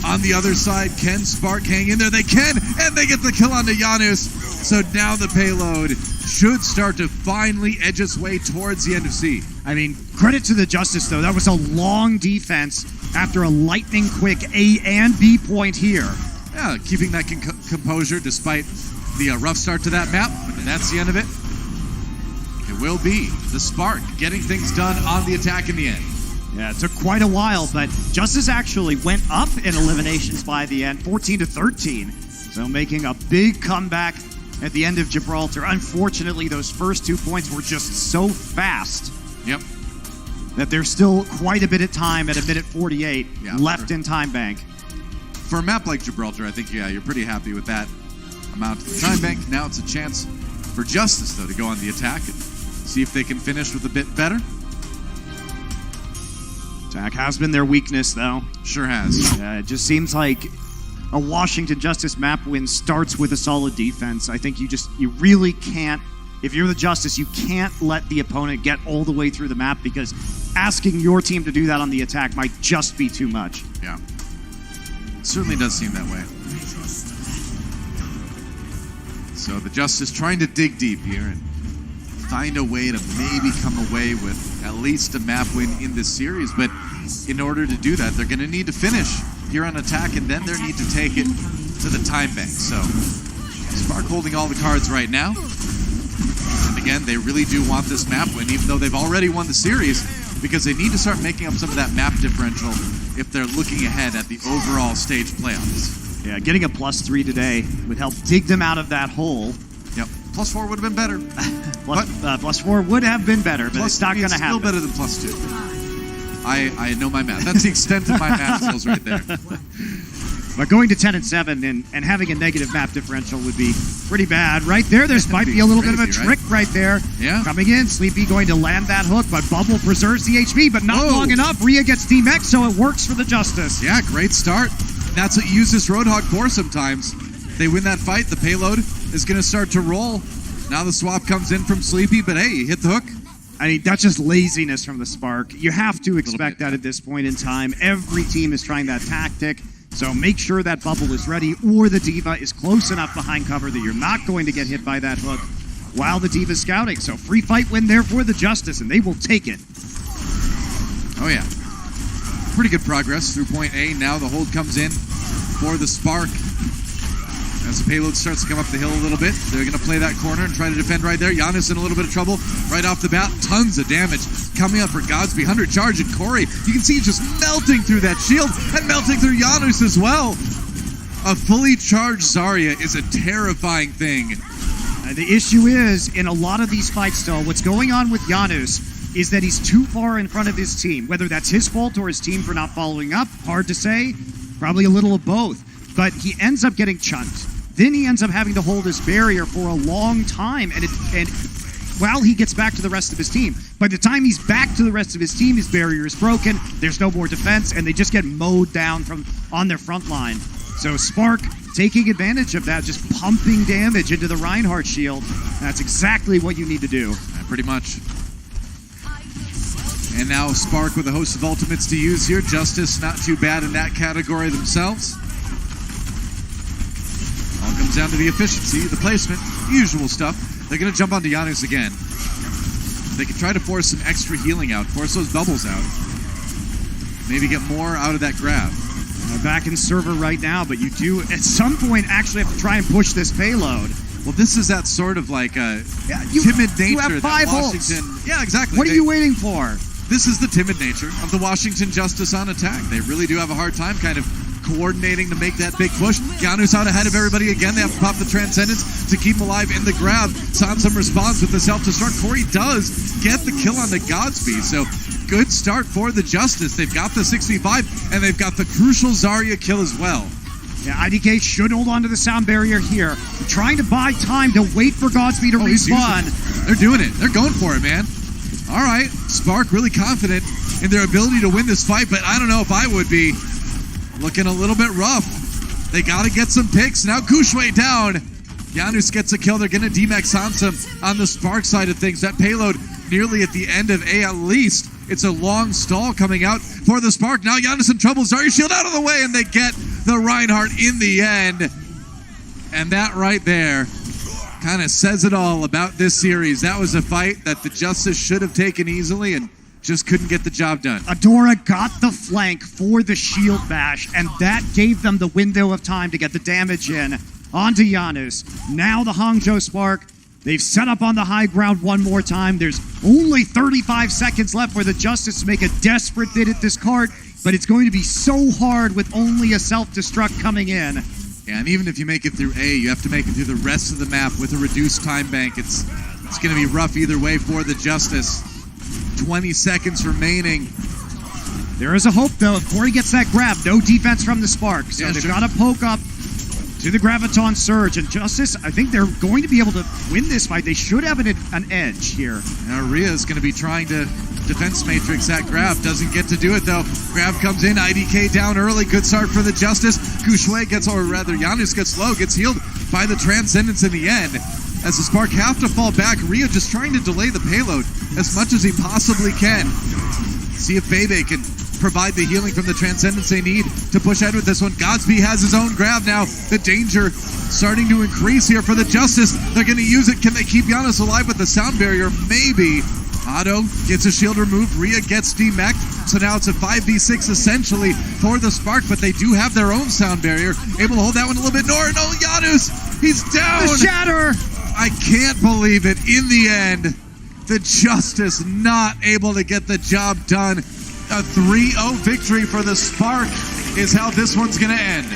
on the other side. Can Spark hang in there? They can, and they get the kill onto Janus. So now the payload should start to finally edge its way towards the end of C. I mean, credit to the Justice, though. That was a long defense after a lightning-quick A and B point here. Yeah, keeping that composure despite the rough start to that map. And that's the end of it. It will be the Spark getting things done on the attack in the end. Yeah, it took quite a while, but Justice actually went up in eliminations by the end, 14-13. So making a big comeback at the end of Gibraltar. Unfortunately, those first 2 points were just so fast. Yep. That there's still quite a bit of time at a minute 48 left in time bank. For a map like Gibraltar, I think, you're pretty happy with that amount of the time bank. Now it's a chance for Justice, though, to go on the attack and see if they can finish with a bit better. Attack has been their weakness, though. Sure has. It just seems like a Washington Justice map win starts with a solid defense. I think you really can't, if you're the Justice, you can't let the opponent get all the way through the map, because asking your team to do that on the attack might just be too much. Yeah. Certainly does seem that way. So the Justice trying to dig deep here and find a way to maybe come away with at least a map win in this series. But in order to do that, they're going to need to finish here on attack, and then they need to take it to the time bank. So Spark holding all the cards right now. And again, they really do want this map win, even though they've already won the series, because they need to start making up some of that map differential if they're looking ahead at the overall stage playoffs. Yeah, getting a +3 today would help dig them out of that hole. Yep, +4 would have been better. +4 would have been better, but it's not going to happen. Still better than +2. I know my math. That's the extent of my math skills right there. But going to 10-7 and having a negative map differential would be pretty bad. Right there, might be a little bit of a trick right there. Yeah. Coming in, Sleepy going to land that hook, but Bubble preserves the HP, but not long enough. Rhea gets DMX, so it works for the Justice. Yeah, great start. That's what you use this Roadhog for sometimes. They win that fight, the payload is going to start to roll. Now the swap comes in from Sleepy, but hey, hit the hook. I mean, that's just laziness from the Spark. You have to expect that at this point in time. Every team is trying that tactic. So make sure that Bubble is ready, or the D.Va is close enough behind cover that you're not going to get hit by that hook while the D.Va is scouting. So free fight win there for the Justice, and they will take it. Oh, yeah. Pretty good progress through point A. Now the hold comes in for the Spark. As the payload starts to come up the hill a little bit, they're going to play that corner and try to defend right there. Giannis in a little bit of trouble right off the bat. Tons of damage coming up for Godsby. 100 charge, and Corey, you can see just melting through that shield and melting through Giannis as well. A fully charged Zarya is a terrifying thing. The issue is, in a lot of these fights still, what's going on with Giannis is that he's too far in front of his team. Whether that's his fault or his team for not following up, hard to say. Probably a little of both. But he ends up getting chunked. Then he ends up having to hold his barrier for a long time, and while he gets back to the rest of his team. By the time he's back to the rest of his team, his barrier is broken, there's no more defense, and they just get mowed down on their front line. So Spark taking advantage of that, just pumping damage into the Reinhardt shield. That's exactly what you need to do. Pretty much. And now Spark with a host of ultimates to use here. Justice not too bad in that category themselves. All comes down to the efficiency, the placement, usual stuff. They're going to jump onto Giannis again. They can try to force some extra healing out, force those bubbles out. Maybe get more out of that grab. Back in server right now, but you do at some point actually have to try and push this payload. Well, this is that sort of like a timid nature. You have 5 Washington. ults. Yeah, exactly. What are you waiting for? This is the timid nature of the Washington Justice on attack. They really do have a hard time kind of coordinating to make that big push. Giannis out ahead of everybody again. They have to pop the Transcendence to keep him alive in the grab. Sansum responds with the self-destruct. Corey does get the kill on the Godspeed. So good start for the Justice. They've got the 6v5, and they've got the crucial Zarya kill as well. Yeah, IDK should hold on to the sound barrier here. Trying to buy time to wait for Godspeed to respawn. They're doing it. They're going for it, man. All right. Spark really confident in their ability to win this fight, but I don't know if I would be. Looking a little bit rough. They got to get some picks. Now Guxue down. Giannis gets a kill. They're going to D-Max Sansum on the Spark side of things. That payload nearly at the end of A at least. It's a long stall coming out for the Spark. Now Giannis in trouble. Zarya shield out of the way, and they get the Reinhardt in the end. And that right there kind of says it all about this series. That was a fight that the Justice should have taken easily and just couldn't get the job done. Adora got the flank for the shield bash, and that gave them the window of time to get the damage in onto Giannis. Now the Hangzhou Spark, they've set up on the high ground one more time. There's only 35 seconds left for the Justice to make a desperate bid at this cart, but it's going to be so hard with only a self-destruct coming in. Yeah, and even if you make it through A, you have to make it through the rest of the map with a reduced time bank. It's going to be rough either way for the Justice. 20 seconds remaining. There is a hope, though. If Corey gets that grab, no defense from the Spark. So they've got to poke up to the Graviton Surge. And Justice, I think they're going to be able to win this fight. They should have an edge here. Now Rhea is going to be trying to defense matrix that grab. Doesn't get to do it, though. Grab comes in. IDK down early. Good start for the Justice. Guxue gets, or rather, Janus gets low. Gets healed by the Transcendence in the end. As the Spark have to fall back, Rhea just trying to delay the payload as much as he possibly can. See if Bebe can provide the healing from the Transcendence they need to push ahead with this one. Godsby has his own grab now. The danger starting to increase here for the Justice. They're going to use it. Can they keep Janus alive with the sound barrier? Maybe. Otto gets a shield removed. Rhea gets demeched. So now it's a 5v6 essentially for the Spark, but they do have their own sound barrier. Able to hold that one a little bit. No, Janus! He's down! The shatter! I can't believe it. In the end, the Justice not able to get the job done. A 3-0 victory for the Spark is how this one's going to end.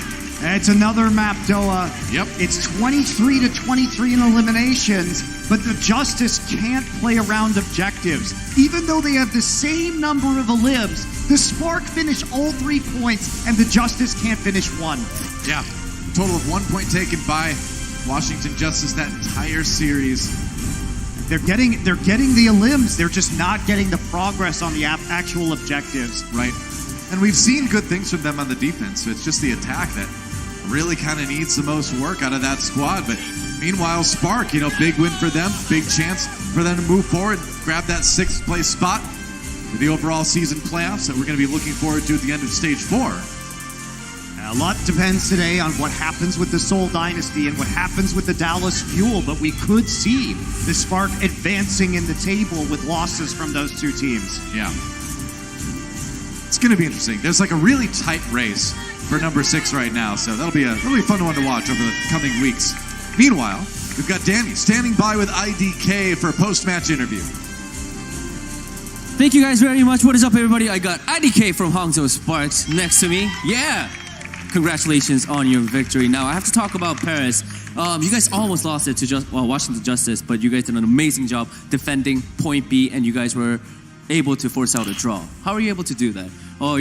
It's another map, Doa. Yep. It's 23-23 in eliminations, but the Justice can't play around objectives. Even though they have the same number of elibs, the Spark finish all 3 points, and the Justice can't finish 1. Yeah. Total of 1 point taken by Washington Justice that entire series. They're getting the elims. They're just not getting the progress on the actual objectives. Right. And we've seen good things from them on the defense. So it's just the attack that really kind of needs the most work out of that squad. But meanwhile, Spark, big win for them. Big chance for them to move forward, grab that 6th place spot for the overall season playoffs that we're going to be looking forward to at the end of Stage 4. A lot depends today on what happens with the Seoul Dynasty and what happens with the Dallas Fuel, but we could see the Spark advancing in the table with losses from those two teams. Yeah. It's going to be interesting. There's like a really tight race for number 6 right now, so that'll be a fun one to watch over the coming weeks. Meanwhile, we've got Danny standing by with IDK for a post-match interview. Thank you guys very much. What is up, everybody? I got IDK from Hangzhou Sparks next to me. Yeah! Congratulations on your victory. Now, I have to talk about Paris. You guys almost lost it to Washington Justice, but you guys did an amazing job defending point B, and you guys were able to force out a draw. How are you able to do that?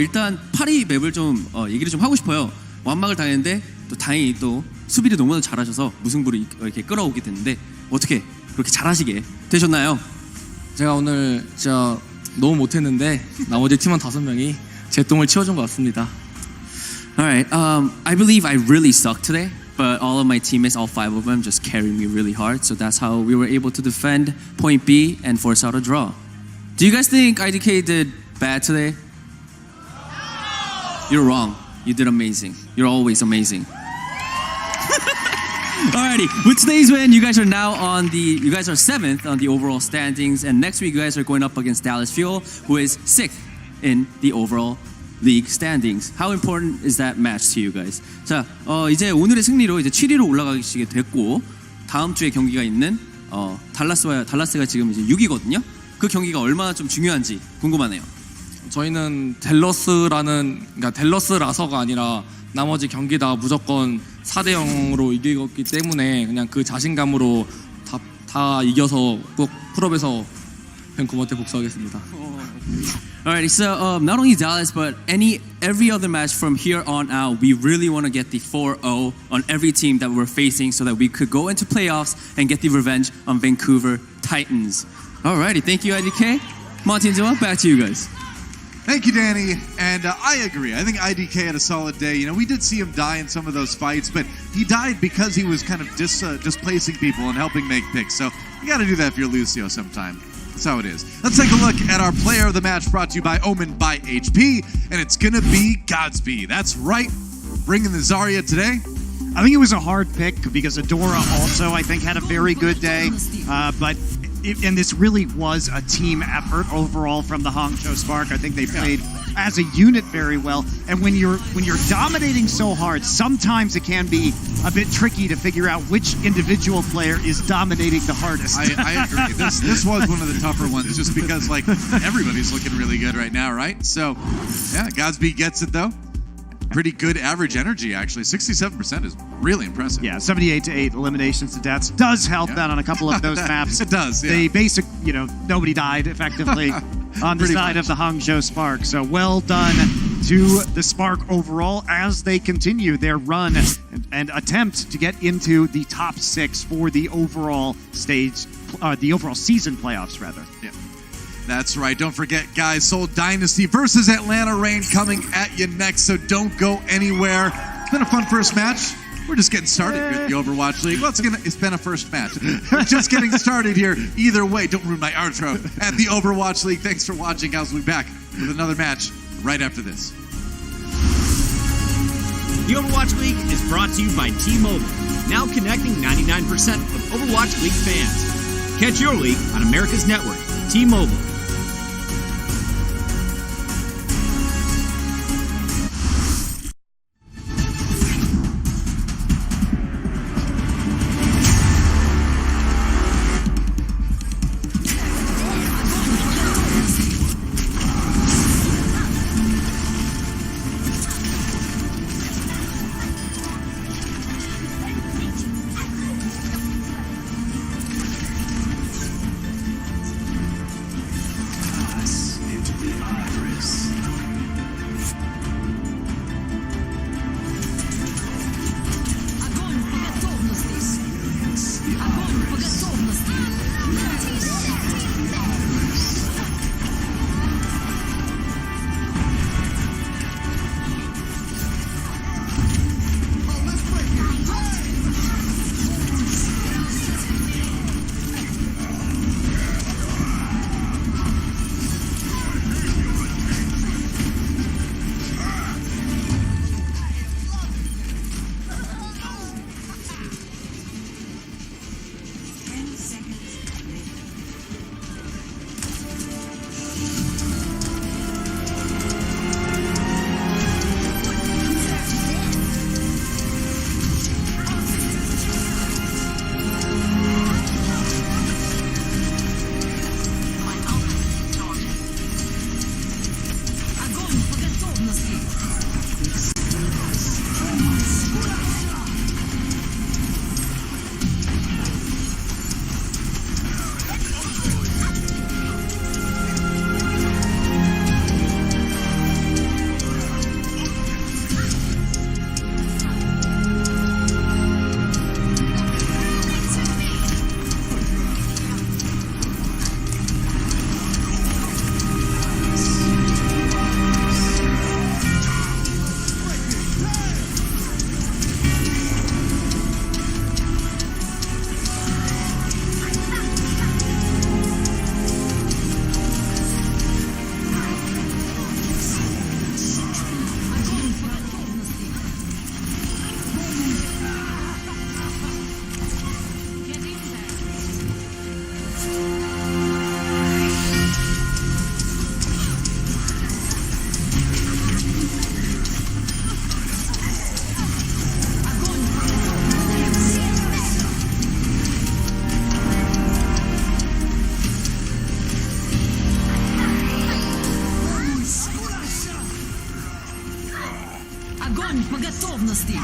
일단 파리 맵을 좀 얘기를 좀 하고 싶어요. 완막을 당했는데 또 다행히 또 수비를 너무나 잘하셔서 무승부를 이렇게 끌어오게 됐는데 어떻게 그렇게 잘하시게 되셨나요? 제가 오늘 진짜 너무 못했는데 나머지 팀원 5명이 제 똥을 치워준 것 같습니다. Alright, I believe I really sucked today, but all of my teammates, all 5 of them, just carried me really hard. So that's how we were able to defend point B and force out a draw. Do you guys think IDK did bad today? You're wrong. You did amazing. You're always amazing. Alrighty, with today's win, you guys are 7th on the overall standings, and next week you guys are going up against Dallas Fuel, who is 6th in the overall league standings. How important is that match to you guys? 자, 이제 오늘의 승리로 이제 7위로 올라가시게 됐고 다음 주에 경기가 있는 달라스가 지금 이제 6위거든요. 그 경기가 얼마나 좀 중요한지 궁금하네요. 저희는 델러스라서가 아니라 나머지 경기 다 무조건 4대 0으로 이겼기 때문에 그냥 그 자신감으로 다 이겨서 꼭 풀업에서 밴쿠버한테 복수하겠습니다. Alright, so not only Dallas, but every other match from here on out, we really want to get the 4-0 on every team that we're facing so that we could go into playoffs and get the revenge on Vancouver Titans. Alrighty, thank you, IDK. Monty and Joel, back to you guys. Thank you, Danny. And I agree. I think IDK had a solid day. We did see him die in some of those fights, but he died because he was kind of displacing people and helping make picks. So you got to do that if you're Lucio sometime. That's how it is. Let's take a look at our player of the match brought to you by Omen by HP, and it's going to be Godsby. That's right, bringing the Zarya today. I think it was a hard pick because Adora also, I think, had a very good day. And this really was a team effort overall from the Hangzhou Spark. I think they played as a unit very well. And when you're dominating so hard, sometimes it can be a bit tricky to figure out which individual player is dominating the hardest. I agree. This was one of the tougher ones just because everybody's looking really good right now, right? So yeah, Godsby gets it though. pretty good average energy, actually. 67% is really impressive. Yeah, 78-8 eliminations to deaths does help that on a couple of those maps. It does, yeah. They nobody died effectively on the side of the Hangzhou Spark. So well done to the Spark overall as they continue their run and attempt to get into the top 6 for the overall the overall season playoffs, rather. Yeah. That's right. Don't forget, guys, Seoul Dynasty versus Atlanta Reign coming at you next, so don't go anywhere. It's been a fun first match. We're just getting started with the Overwatch League. Well, it's been a first match. We're just getting started here. Either way, don't ruin my outro at the Overwatch League. Thanks for watching, guys. We'll be back with another match right after this. The Overwatch League is brought to you by T-Mobile, now connecting 99% of Overwatch League fans. Catch your league on America's network, T-Mobile. Into the iris. Огонь по готовности. Огонь по готовности. Огонь по готовности. Огонь по готовности.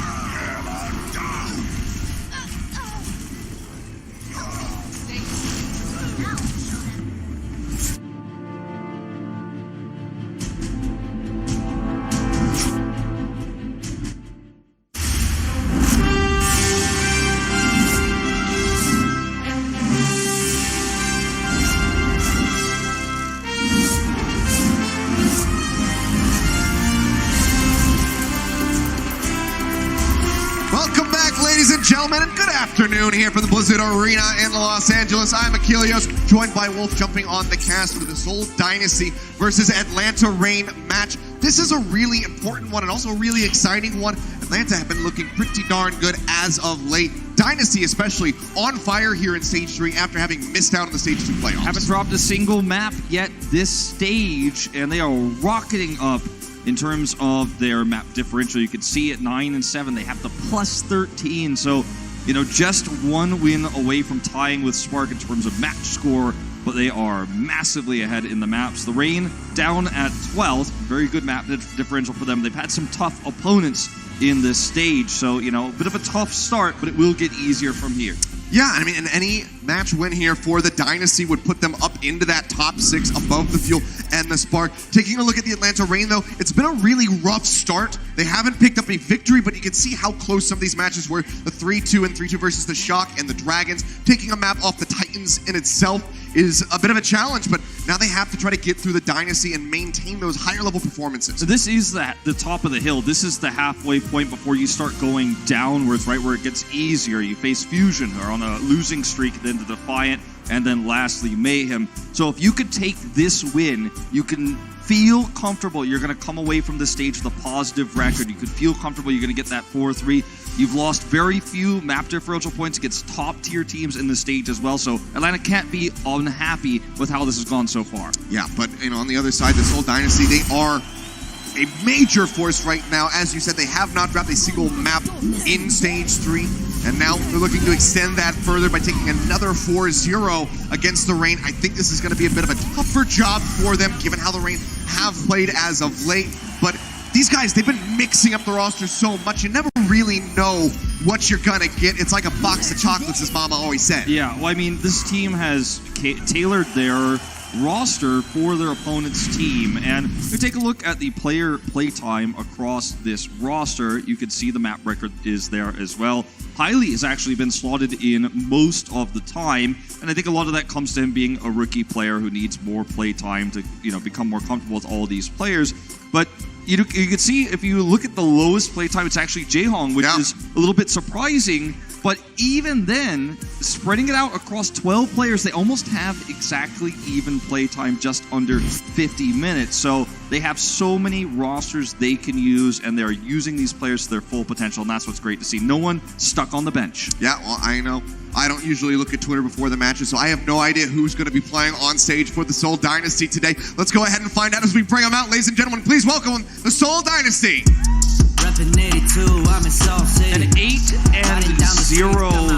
Welcome back, ladies and gentlemen, and good afternoon here from the Blizzard Arena in Los Angeles. I'm Achilles, joined by Wolf, jumping on the cast for the Seoul Dynasty versus Atlanta Reign match. This is a really important one and also a really exciting one. Atlanta have been looking pretty darn good as of late. Dynasty especially on fire here in Stage 3 after having missed out on the Stage 2 playoffs. Haven't dropped a single map yet this stage, and they are rocketing up in terms of their map differential. You can see at 9 and 7, they have the plus 13. So, just one win away from tying with Spark in terms of match score but they are massively ahead in the maps. The Reign down at 12th, very good map differential for them. They've had some tough opponents in this stage, so, you know, a bit of a tough start, but it will get easier from here. Yeah, I mean, and any match win here for the Dynasty would put them up into that top 6 above the Fuel and the Spark. Taking a look at the Atlanta Reign, though, it's been a really rough start. They haven't picked up a victory, but you can see how close some of these matches were. The 3-2 and 3-2 versus the Shock and the Dragons. Taking a map off the Titans in itself is a bit of a challenge, but now they have to try to get through the Dynasty and maintain those higher level performances. So this is the top of the hill. This is the halfway point before you start going downwards, right where it gets easier. You face Fusion, who are on a losing streak, then the Defiant, and then lastly Mayhem. So if you could take this win, you can feel comfortable you're going to come away from the stage with a positive record. You could feel comfortable you're going to get that 4-3. You've lost very few map differential points against top-tier teams in the stage as well, so Atlanta can't be unhappy with how this has gone so far. Yeah, but you know, on the other side, this whole Dynasty, they are a major force right now. As you said, they have not dropped a single map in Stage 3, and now they're looking to extend that further by taking another 4-0 against the Reign. I think this is going to be a bit of a tougher job for them, given how the Reign have played as of late, but these guys, they've been mixing up the roster so much, you never really know what you're gonna get. It's like a box of chocolates, as Mama always said. Yeah, well, I mean, this team has tailored their roster for their opponent's team, and if you take a look at the player playtime across this roster, you can see the map record is there as well. Hailey has actually been slotted in most of the time, and I think a lot of that comes to him being a rookie player who needs more playtime to, you know, become more comfortable with all these players. But you can see if you look at the lowest playtime, it's actually Jaehong, which is a little bit surprising. But even then, spreading it out across 12 players, they almost have exactly even playtime, just under 50 minutes. So they have so many rosters they can use, and they're using these players to their full potential, and that's what's great to see. No one stuck on the bench. Yeah, well, I know. I don't usually look at Twitter before the matches, so I have no idea who's going to be playing on stage for the Seoul Dynasty today. Let's go ahead and find out as we bring them out. Ladies and gentlemen, please welcome the Seoul Dynasty. An 8-0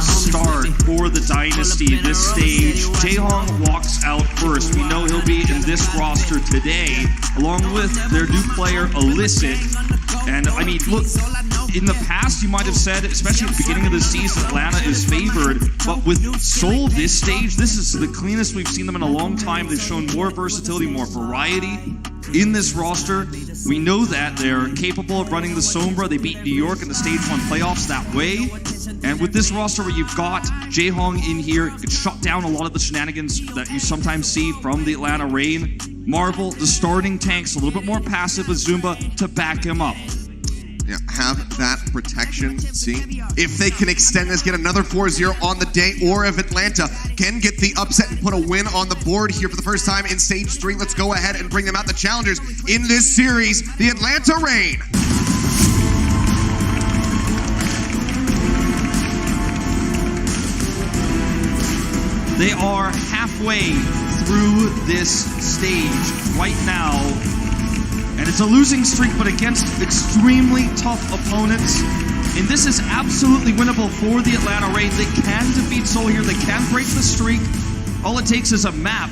start for the Dynasty this stage. Jaehong walks out first. We know he'll be in this roster today, along with their new player, Illicit. And, I mean, look, in the past, you might have said, especially at the beginning of the season, Atlanta is favored. But with Seoul this stage, this is the cleanest we've seen them in a long time. They've shown more versatility, more variety in this roster. We know that they're capable of running the Sombra. They beat New York in the Stage 1 playoffs that way. And with this roster where you've got Jaehong in here, it shut down a lot of the shenanigans that you sometimes see from the Atlanta Reign. Marvel, the starting tanks, a little bit more passive with Zumba to back him up. Yeah, have that protection. See if they can extend this, get another 4-0 on the day, or if Atlanta can get the upset and put a win on the board here for the first time in Stage 3. Let's go ahead and bring them out, the challengers in this series, the Atlanta Reign. They are halfway through this stage right now. And it's a losing streak, but against extremely tough opponents. And this is absolutely winnable for the Atlanta Reign. They can defeat Seoul here. They can break the streak. All it takes is a map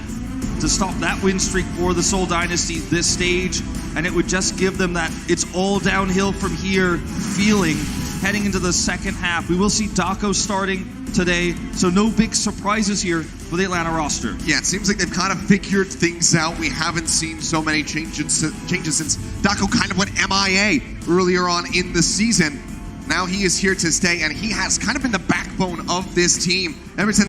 to stop that win streak for the Seoul Dynasty this stage. And it would just give them that it's all downhill from here feeling heading into the second half. We will see Dako starting today, so no big surprises here for the Atlanta roster. Yeah, it seems like they've kind of figured things out. We haven't seen so many changes since Dako kind of went MIA earlier on in the season. Now he is here to stay, and he has kind of been the backbone of this team ever since